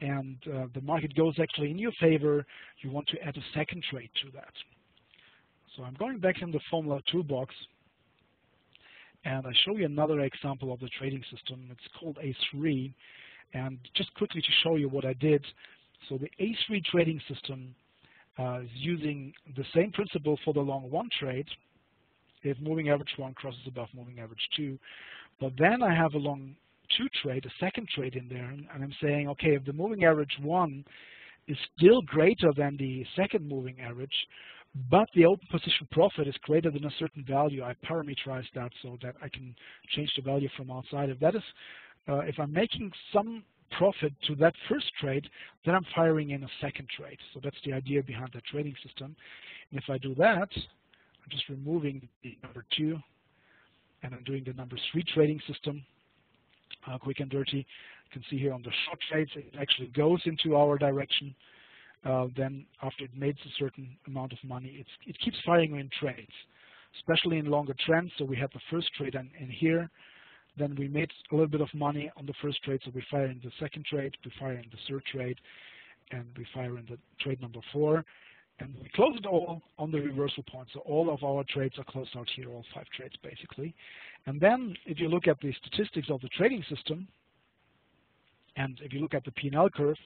and the market goes actually in your favor, you want to add a second trade to that. So I'm going back in the formula toolbox, and I show you another example of the trading system. It's called A3. And just quickly to show you what I did, so the A3 trading system is using the same principle for the long 1 trade, if moving average 1 crosses above moving average 2. But then I have a long 2 trade, a second trade in there, and I'm saying, okay, if the moving average 1 is still greater than the second moving average, but the open position profit is greater than a certain value, I parameterize that so that I can change the value from outside. If that is if I'm making some profit to that first trade, then I'm firing in a second trade. So that's the idea behind the trading system. And if I do that, I'm just removing the number 2, and I'm doing the number 3 trading system, quick and dirty. You can see here on the short trades, it actually goes into our direction. Then after it makes a certain amount of money, it keeps firing in trades, especially in longer trends. So we had the first trade in here. Then we made a little bit of money on the first trade, so we fire in the second trade, we fire in the third trade, and we fire in the trade number 4. And we close it all on the reversal point. So all of our trades are closed out here, all 5 trades basically. And then if you look at the statistics of the trading system, and if you look at the P&L curve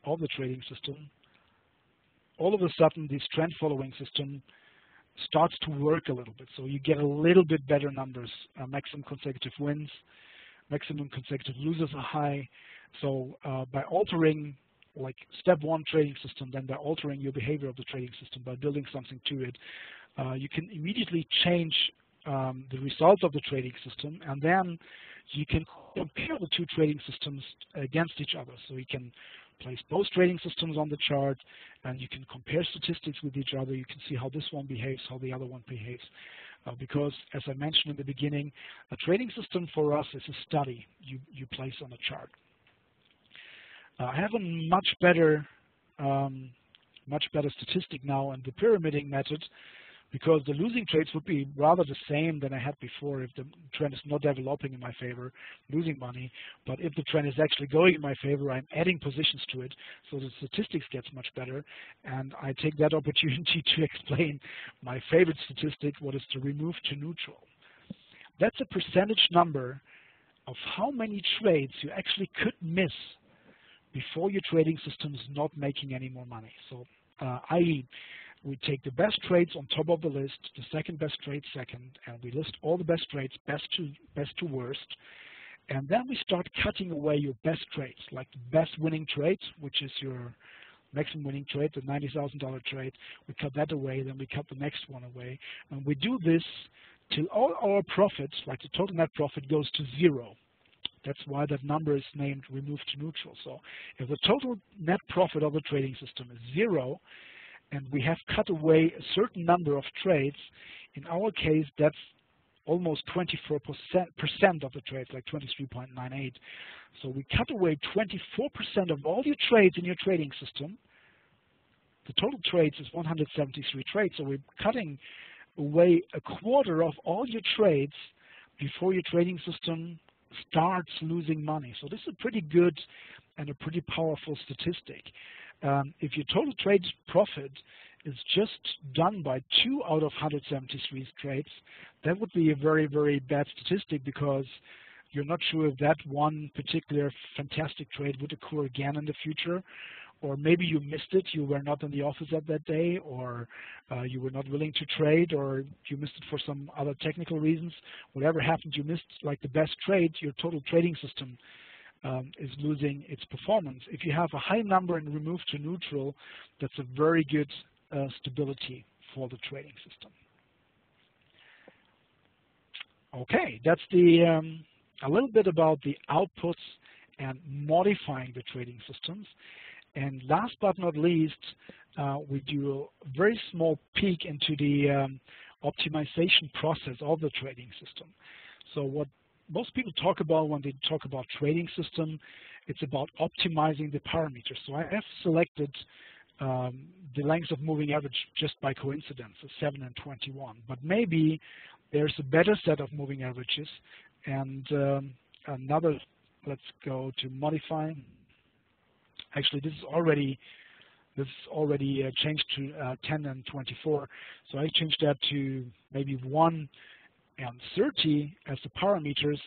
of the trading system, all of a sudden this trend following system starts to work a little bit. So you get a little bit better numbers. Maximum consecutive wins, maximum consecutive losers are high. So by altering like step 1 trading system, then by altering your behavior of the trading system, by building something to it, you can immediately change the results of the trading system, and then you can compare the 2 trading systems against each other. So you can place both trading systems on the chart, and you can compare statistics with each other. You can see how this one behaves, how the other one behaves. Because, as I mentioned in the beginning, a trading system for us is a study you place on a chart. I have a much better statistic now in the pyramiding method, because the losing trades would be rather the same than I had before if the trend is not developing in my favor, losing money. But if the trend is actually going in my favor, I'm adding positions to it, so the statistics gets much better. And I take that opportunity to explain my favorite statistic, what is the remove to neutral. That's a percentage number of how many trades you actually could miss before your trading system is not making any more money. So i.e., we take the best trades on top of the list, the second best trade second, and we list all the best trades, best to worst. And then we start cutting away your best trades, like the best winning trade, which is your maximum winning trade, the $90,000 trade. We cut that away, then we cut the next one away. And we do this till all our profits, like the total net profit, goes to 0. That's why that number is named remove to neutral. So if the total net profit of the trading system is 0, and we have cut away a certain number of trades, in our case, that's almost 24% of the trades, like 23.98. So we cut away 24% of all your trades in your trading system. The total trades is 173 trades, so we're cutting away a quarter of all your trades before your trading system starts losing money. So this is a pretty good and a pretty powerful statistic. If your total trade profit is just done by 2 out of 173 trades, that would be a very, very bad statistic, because you're not sure if that one particular fantastic trade would occur again in the future, or maybe you missed it, you were not in the office at that day, or you were not willing to trade, or you missed it for some other technical reasons. Whatever happened, you missed like the best trade, your total trading system is losing its performance. If you have a high number and remove to neutral, that's a very good stability for the trading system. Okay, that's the a little bit about the outputs and modifying the trading systems. And last but not least, we do a very small peek into the optimization process of the trading system. So what most people talk about when they talk about trading system, it's about optimizing the parameters. So I have selected the length of moving average just by coincidence, so 7 and 21. But maybe there's a better set of moving averages, and another. Let's go to modify. Actually, this is already changed to 10 and 24. So I changed that to maybe 1 and 30 as the parameters.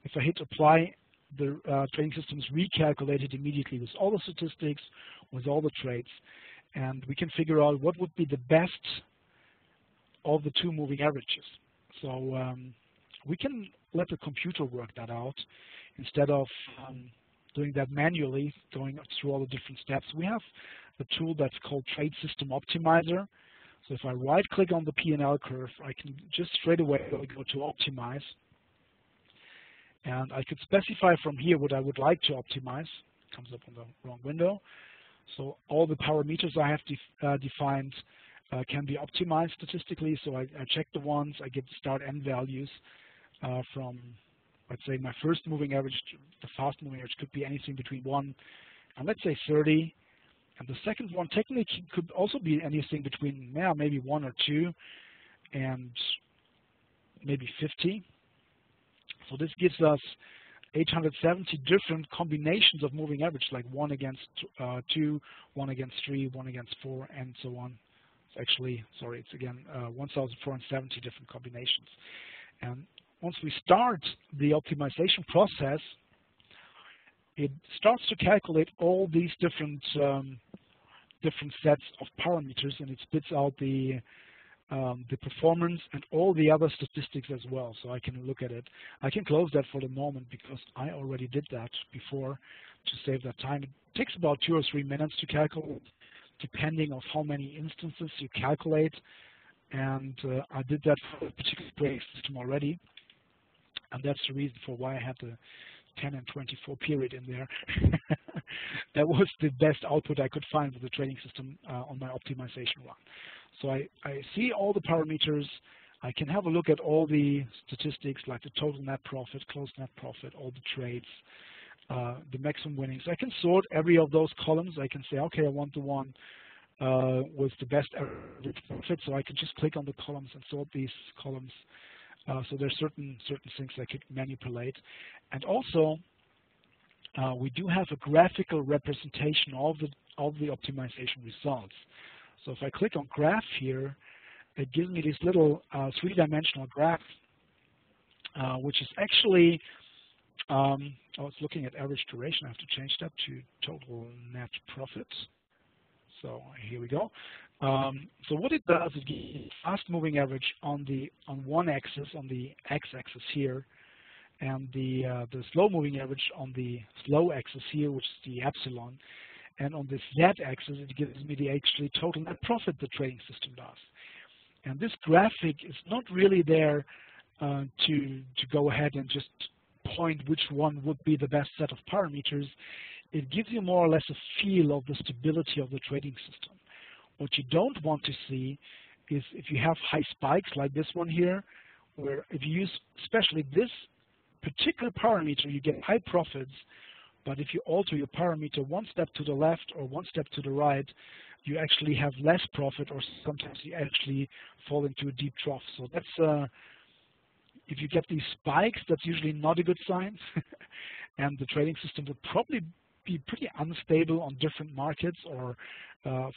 If I hit apply, the trading system is recalculated immediately with all the statistics, with all the trades, and we can figure out what would be the best of the 2 moving averages. So we can let the computer work that out instead of doing that manually, going through all the different steps. We have a tool that's called Trade System Optimizer. So if I right-click on the P&L curve, I can just straight away go to Optimize. And I could specify from here what I would like to optimize. Comes up on the wrong window. So all the parameters I have defined can be optimized statistically. So I check the ones, I get start end values from, let's say, my first moving average. The fast moving average could be anything between 1 and let's say 30. And the second one technically could also be anything between maybe 1 or 2 and maybe 50. So this gives us 870 different combinations of moving average, like 1 against 2, 1 against 3, 1 against 4, and so on. It's actually, sorry, it's again 1,470 different combinations. And once we start the optimization process, it starts to calculate all these different sets of parameters, and it spits out the performance and all the other statistics as well, so I can look at it. I can close that for the moment because I already did that before to save that time. It takes about 2 or 3 minutes to calculate, depending on how many instances you calculate, and I did that for a particular trading system already, and that's the reason for why I had the 10 and 24 period in there. That was the best output I could find with the trading system on my optimization run. So I see all the parameters. I can have a look at all the statistics like the total net profit, closed net profit, all the trades, the maximum winnings. I can sort every of those columns. I can say, okay, I want the one with the best average profit, so I can just click on the columns and sort these columns. So there's certain things I could manipulate. And also, we do have a graphical representation of the optimization results. So if I click on graph here, it gives me this little 3-dimensional graph, which is actually, it's looking at average duration. I have to change that to total net profit. So here we go. So what it does is give you fast moving average on one axis, on the x-axis here, and the slow moving average on the slow axis here, which is the epsilon. And on the z-axis, it gives me the actually total net profit the trading system does. And this graphic is not really there to go ahead and just point which one would be the best set of parameters. It gives you more or less a feel of the stability of the trading system. What you don't want to see is if you have high spikes like this one here, where if you use especially this particular parameter, you get high profits, but if you alter your parameter one step to the left or one step to the right, you actually have less profit, or sometimes you actually fall into a deep trough. So that's, if you get these spikes, that's usually not a good sign. And the trading system would probably be pretty unstable on different markets or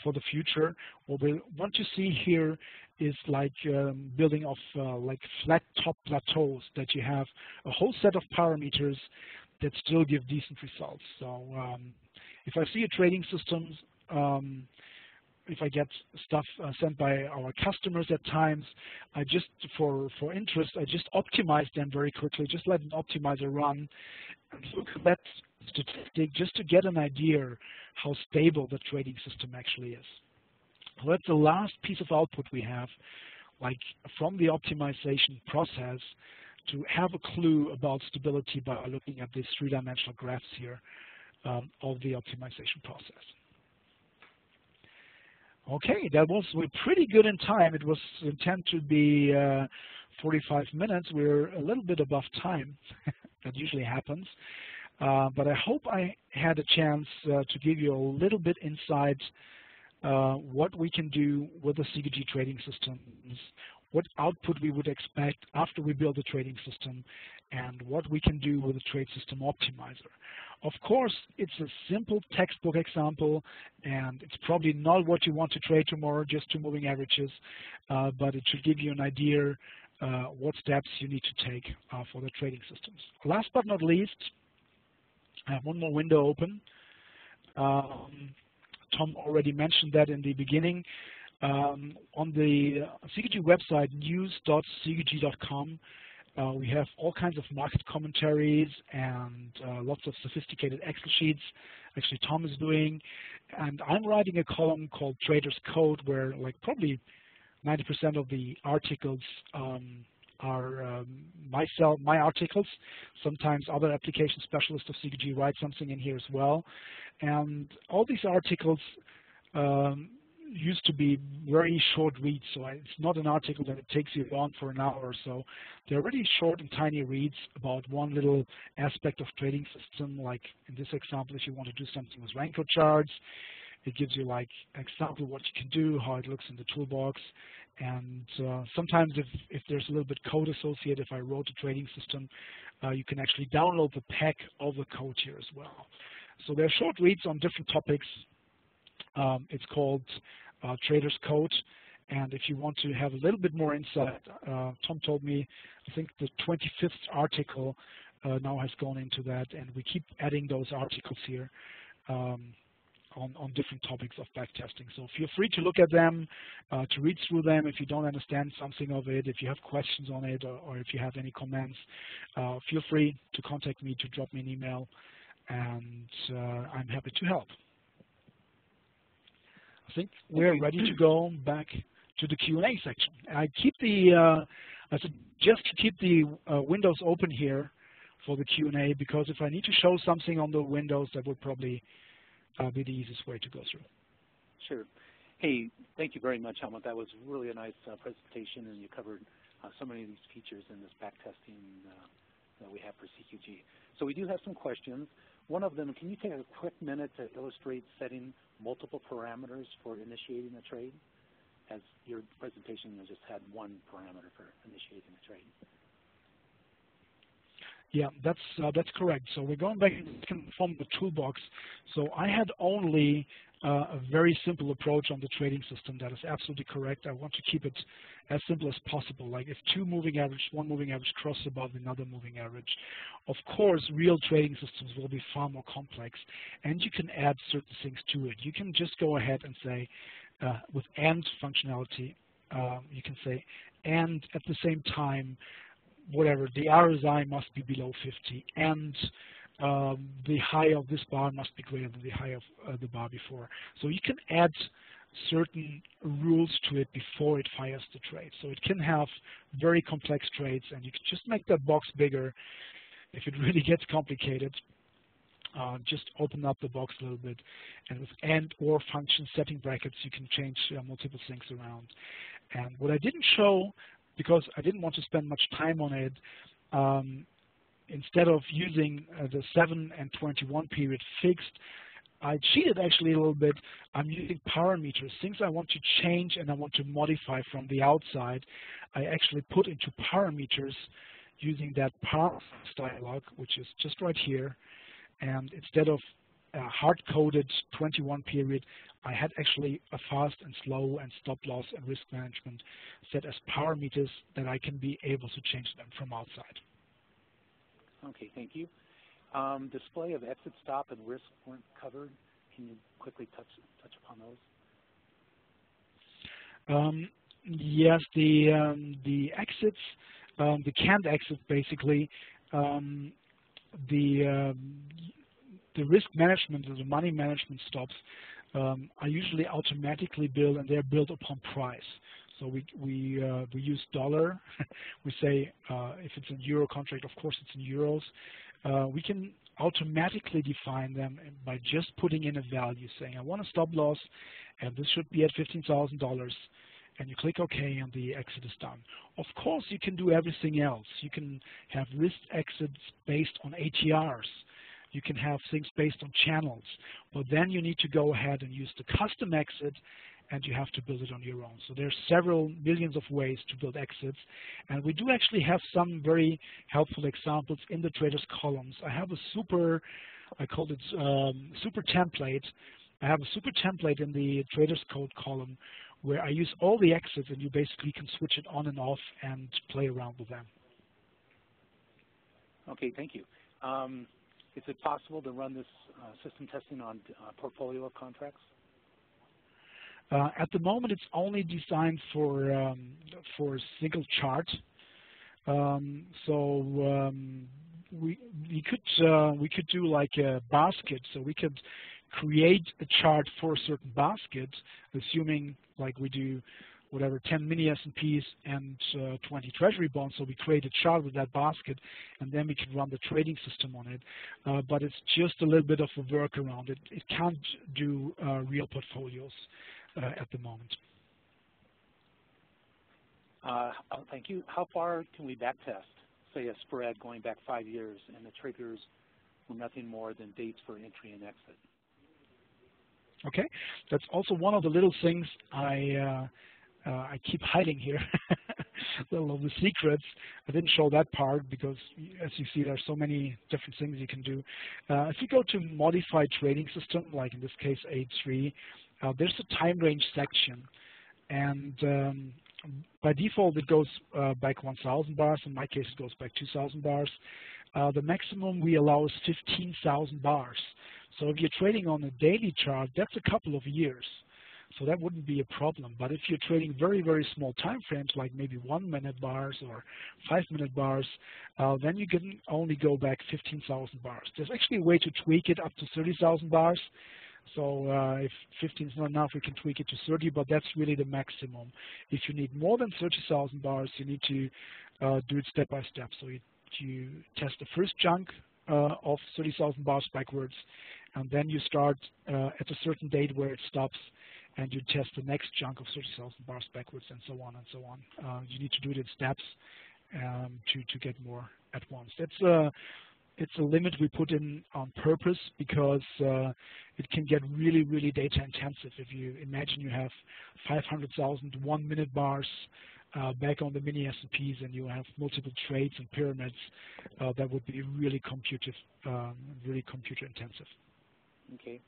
for the future. What we want to see here is like building of like flat top plateaus, that you have a whole set of parameters that still give decent results. So if I see a trading system, if I get stuff sent by our customers at times, I just, for interest, I just optimize them very quickly, just let an optimizer run and look at that statistic just to get an idea how stable the trading system actually is. So that's the last piece of output we have, like from the optimization process, to have a clue about stability by looking at these 3-dimensional graphs here of the optimization process. Okay, that was, we're pretty good in time. It was intended to be 45 minutes. We're a little bit above time. That usually happens. But I hope I had a chance to give you a little bit insight what we can do with the CQG trading systems, what output we would expect after we build a trading system, and what we can do with a trade system optimizer. Of course, it's a simple textbook example, and it's probably not what you want to trade tomorrow, just 2 moving averages, but it should give you an idea what steps you need to take for the trading systems. Last but not least, I have one more window open. Tom already mentioned that in the beginning. On the CQG website, news.cqg.com, we have all kinds of market commentaries and lots of sophisticated Excel sheets. Actually, Tom is doing, and I'm writing a column called Trader's Code, where like probably 90% of the articles are my articles. Sometimes other application specialists of CQG write something in here as well. And all these articles used to be very short reads, so it's not an article that it takes you on for an hour or so. They're really short and tiny reads about one little aspect of trading system, like in this example, if you want to do something with Renko charts, it gives you like an example of what you can do, how it looks in the toolbox, and sometimes if there's a little bit code associated, if I wrote a trading system, you can actually download the pack of the code here as well. So there are short reads on different topics. It's called Trader's Code, and if you want to have a little bit more insight, Tom told me, I think the 25th article now has gone into that, and we keep adding those articles here on different topics of backtesting. So feel free to look at them, to read through them if you don't understand something of it, if you have questions on it, or if you have any comments, feel free to contact me, to drop me an email, and I'm happy to help. I think we're ready to go back to the Q&A section. I suggest to keep the windows open here for the Q&A, because if I need to show something on the windows, that would probably be the easiest way to go through. Sure. Hey, thank you very much, Helmut. That was really a nice presentation, and you covered so many of these features in this backtesting that we have for CQG. So we do have some questions. One of them, can you take a quick minute to illustrate setting multiple parameters for initiating a trade? As your presentation just had one parameter for initiating a trade. Yeah, that's correct. So we're going back from the toolbox. So I had only a very simple approach on the trading system. That is absolutely correct. I want to keep it as simple as possible. Like if one moving average crosses above another moving average. Of course, real trading systems will be far more complex, and you can add certain things to it. You can just go ahead and say, with AND functionality, you can say, and at the same time, whatever, the RSI must be below 50, and the high of this bar must be greater than the high of the bar before. So you can add certain rules to it before it fires the trade. So it can have very complex trades, and you can just make that box bigger. If it really gets complicated, just open up the box a little bit, and with AND or function setting brackets, you can change multiple things around. And what I didn't show, because I didn't want to spend much time on it, instead of using the 7 and 21 period fixed, I cheated actually a little bit. I'm using parameters, things I want to change and I want to modify from the outside. I actually put into parameters using that parameters dialog, which is just right here. And instead of hard-coded 21 period, I had actually a fast and slow and stop loss and risk management set as parameters that I can be able to change them from outside. Okay, thank you. Display of exit, stop, and risk weren't covered. Can you quickly touch upon those? Yes, the exits, the canned exit basically, the risk management or the money management stops are usually automatically billed, and they're billed upon price. So we use dollar. We say if it's a euro contract, of course it's in euros. We can automatically define them by just putting in a value, saying I want a stop loss, and this should be at $15,000. And you click OK, and the exit is done. Of course, you can do everything else. You can have risk exits based on ATRs. You can have things based on channels. But then you need to go ahead and use the custom exit, and you have to build it on your own. So there's several millions of ways to build exits. And we do actually have some very helpful examples in the traders columns. I have a super, I called it super template. I have a super template in the traders code column where I use all the exits, and you basically can switch it on and off and play around with them. Okay, thank you. Is it possible to run this system testing on portfolio of contracts? At the moment, it's only designed for single chart. We could do like a basket. So we could create a chart for a certain basket, assuming like we do whatever, 10 mini S&Ps and 20 treasury bonds. So we create a chart with that basket, and then we can run the trading system on it. But it's just a little bit of a workaround. It can't do real portfolios at the moment. Thank you. How far can we backtest, say, a spread going back 5 years, and the triggers were nothing more than dates for entry and exit? Okay, that's also one of the little things I keep hiding here. Little of the secrets. I didn't show that part because, as you see, there's so many different things you can do. If you go to Modified Trading System, like in this case A3, there's a time range section, and by default it goes back 1,000 bars. In my case, it goes back 2,000 bars. The maximum we allow is 15,000 bars. So if you're trading on a daily chart, that's a couple of years. So that wouldn't be a problem. But if you're trading very, very small time frames, like maybe 1 minute bars or 5 minute bars, then you can only go back 15,000 bars. There's actually a way to tweak it up to 30,000 bars. So if 15 is not enough, we can tweak it to 30, but that's really the maximum. If you need more than 30,000 bars, you need to do it step by step. So you test the first chunk of 30,000 bars backwards, and then you start at a certain date where it stops, and you test the next chunk of 30,000 bars backwards, and so on and so on. You need to do it in steps to get more at once. It's a limit we put in on purpose because it can get really, really data intensive. If you imagine you have 500,000 1-minute bars back on the mini S&Ps and you have multiple trades and pyramids, that would be really computer intensive. Okay.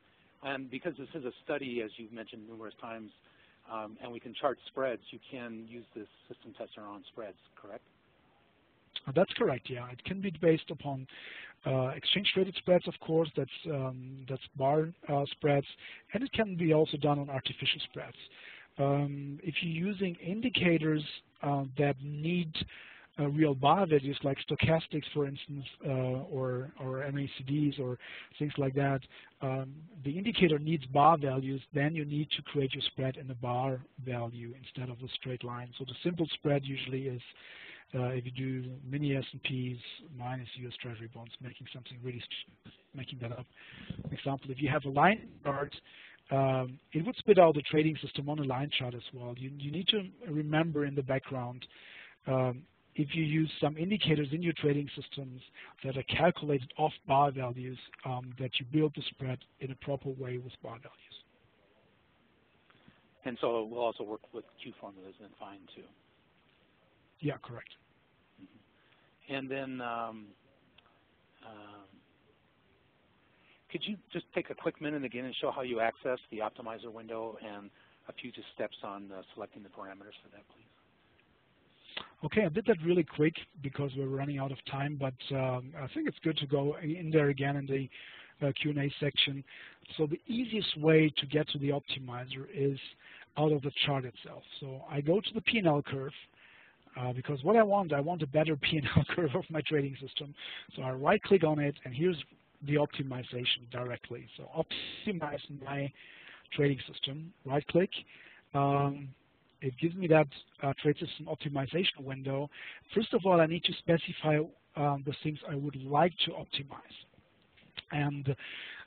And because this is a study, as you've mentioned numerous times, and we can chart spreads, you can use this system tester on spreads, correct? That's correct, yeah. It can be based upon exchange-traded spreads, of course. That's bar spreads, and it can be also done on artificial spreads. If you're using indicators that need real bar values, like stochastics, for instance, or MACDs or things like that, the indicator needs bar values, then you need to create your spread in a bar value instead of a straight line. So the simple spread usually is if you do mini S&Ps minus US Treasury bonds, making that up. For example, if you have a line chart, it would spit out the trading system on a line chart as well. You need to remember in the background, if you use some indicators in your trading systems that are calculated off bar values, that you build the spread in a proper way with bar values. And so we'll also work with Q formulas and fine too. Yeah, correct. Mm-hmm. And then could you just take a quick minute again and show how you access the optimizer window and a few just steps on selecting the parameters for that, please? Okay, I did that really quick because we're running out of time, but I think it's good to go in there again in the Q&A section. So the easiest way to get to the optimizer is out of the chart itself. So I go to the P&L curve, because what I want a better P&L curve of my trading system. So I right-click on it, and here's the optimization directly. So optimize my trading system, right-click. It gives me that trade system optimization window. First of all, I need to specify the things I would like to optimize. And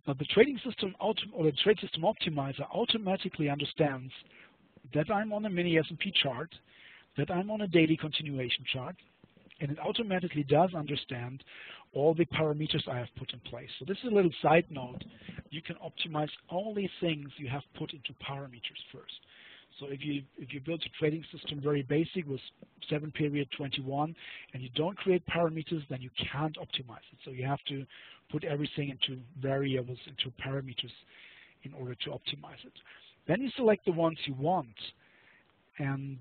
the trading system or the trade system optimizer automatically understands that I'm on a mini S&P chart, that I'm on a daily continuation chart, and it automatically does understand all the parameters I have put in place. So this is a little side note. You can optimize only things you have put into parameters first. So if you build a trading system very basic with 7-period 21 and you don't create parameters, then you can't optimize it. So you have to put everything into variables, into parameters in order to optimize it. Then you select the ones you want. And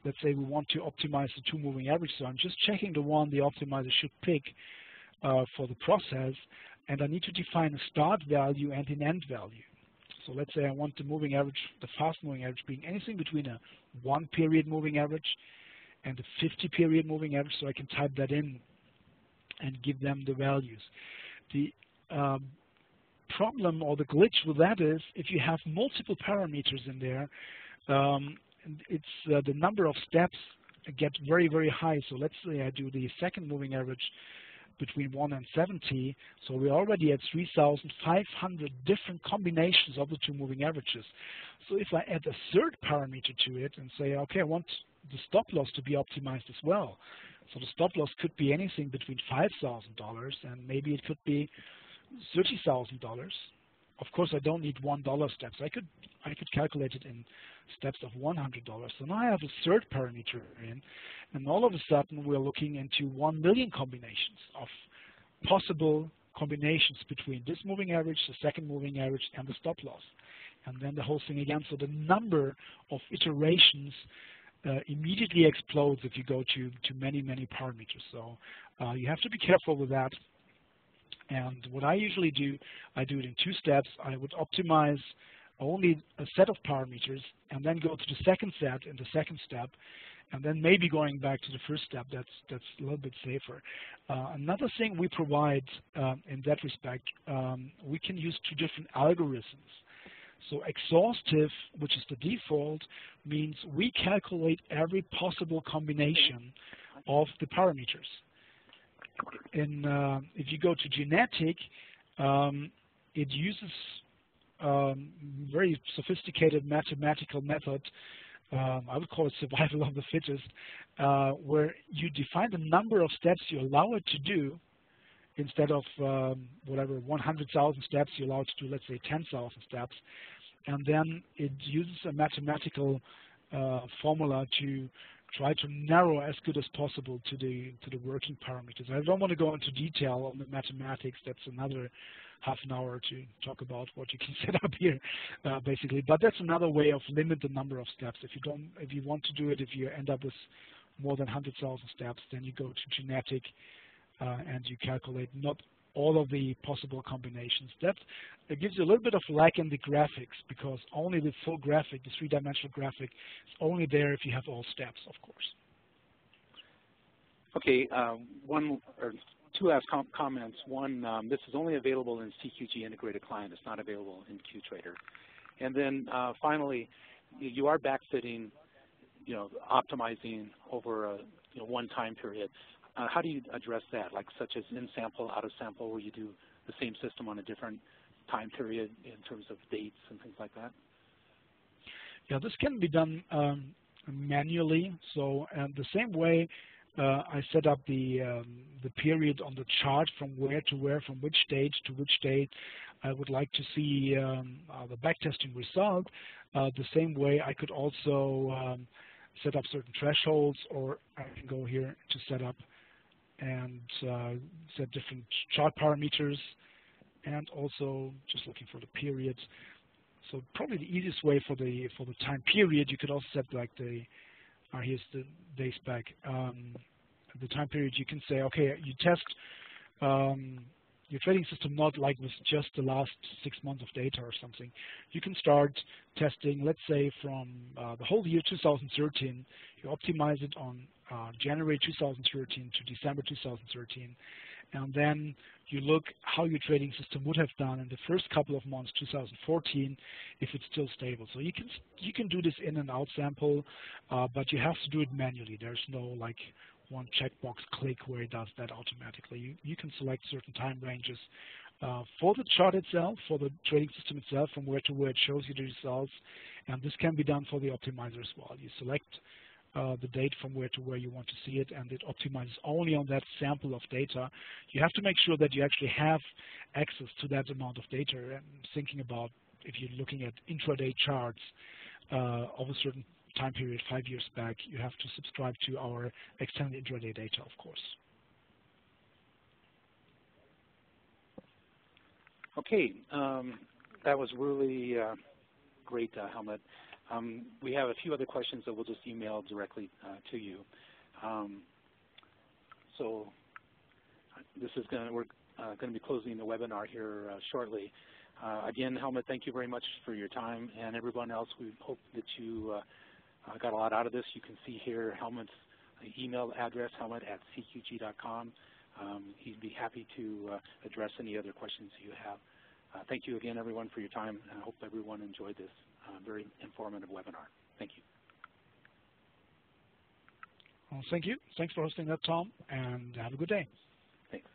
let's say we want to optimize the 2 moving average. So I'm just checking the one the optimizer should pick for the process. And I need to define a start value and an end value. So let's say I want the moving average, the fast moving average, being anything between a 1-period moving average and a 50-period moving average, so I can type that in and give them the values. The problem or the glitch with that is if you have multiple parameters in there, it's the number of steps get very, very high. So let's say I do the second moving average between 1 and 70. So we're already at 3,500 different combinations of the two moving averages. So if I add a third parameter to it and say, okay, I want the stop loss to be optimized as well. So the stop loss could be anything between $5,000 and maybe it could be $30,000. Of course, I don't need $1 steps. I could calculate it in steps of $100. So now I have a third parameter in, and all of a sudden we're looking into 1 million combinations of possible combinations between this moving average, the second moving average, and the stop loss. And then the whole thing again. So the number of iterations immediately explodes if you go to many, many parameters. So you have to be careful with that. And what I usually do, I do it in 2 steps. I would optimize only a set of parameters and then go to the second set in the second step, and then maybe going back to the first step. That's a little bit safer. Another thing we provide in that respect, we can use 2 different algorithms. So exhaustive, which is the default, means we calculate every possible combination of the parameters. If you go to genetic, it uses very sophisticated mathematical method. I would call it survival of the fittest, where you define the number of steps you allow it to do. Instead of whatever 100,000 steps, you allow it to do, let's say, 10,000 steps, and then it uses a mathematical formula to try to narrow as good as possible to the working parameters. I don't want to go into detail on the mathematics. That's another half an hour to talk about what you can set up here, basically. But that's another way of limit the number of steps. If you want to do it, if you end up with more than 100,000 steps, then you go to genetic and you calculate not all of the possible combinations. That it gives you a little bit of lag in the graphics, because only the full graphic, the 3-dimensional graphic, is only there if you have all steps, of course. Okay, 1 or 2 last comments. One, this is only available in CQG Integrated Client. It's not available in QTrader. And then finally, you are backfitting, optimizing over a one time period. How do you address that, like such as in-sample, out-of-sample, where you do the same system on a different time period in terms of dates and things like that? Yeah, this can be done manually. So the same way I set up the period on the chart from where to where, from which date to which date I would like to see the backtesting result. The same way I could also set up certain thresholds, or I can go here to set up and set different chart parameters, and also just looking for the periods. So probably the easiest way for the time period, you could also set like here's the days back. The time period, you can say, okay, you test your trading system not like with just the last 6 months of data or something. You can start testing, let's say, from the whole year 2013. You optimize it on January 2013 to December 2013. And then you look how your trading system would have done in the first couple of months, 2014, if it's still stable. So you can do this in and out sample, but you have to do it manually. There's no like one checkbox click where it does that automatically. You can select certain time ranges for the chart itself, for the trading system itself, from where to where it shows you the results. And this can be done for the optimizer as well. You select the date from where to where you want to see it, and it optimizes only on that sample of data. You have to make sure that you actually have access to that amount of data. And thinking about if you're looking at intraday charts of a certain time period 5 years back, you have to subscribe to our extended intraday data, of course. Okay, that was really great, Helmut. We have a few other questions that we'll just email directly to you. So this is we're going to be closing the webinar here shortly. Again, Helmut, thank you very much for your time, and everyone else. We hope that you got a lot out of this. You can see here Helmut's email address, helmut@cqg.com. He'd be happy to address any other questions you have. Thank you again, everyone, for your time, and I hope everyone enjoyed this very informative webinar. Thank you. Well, thank you. Thanks for hosting that, Tom, and have a good day. Thanks.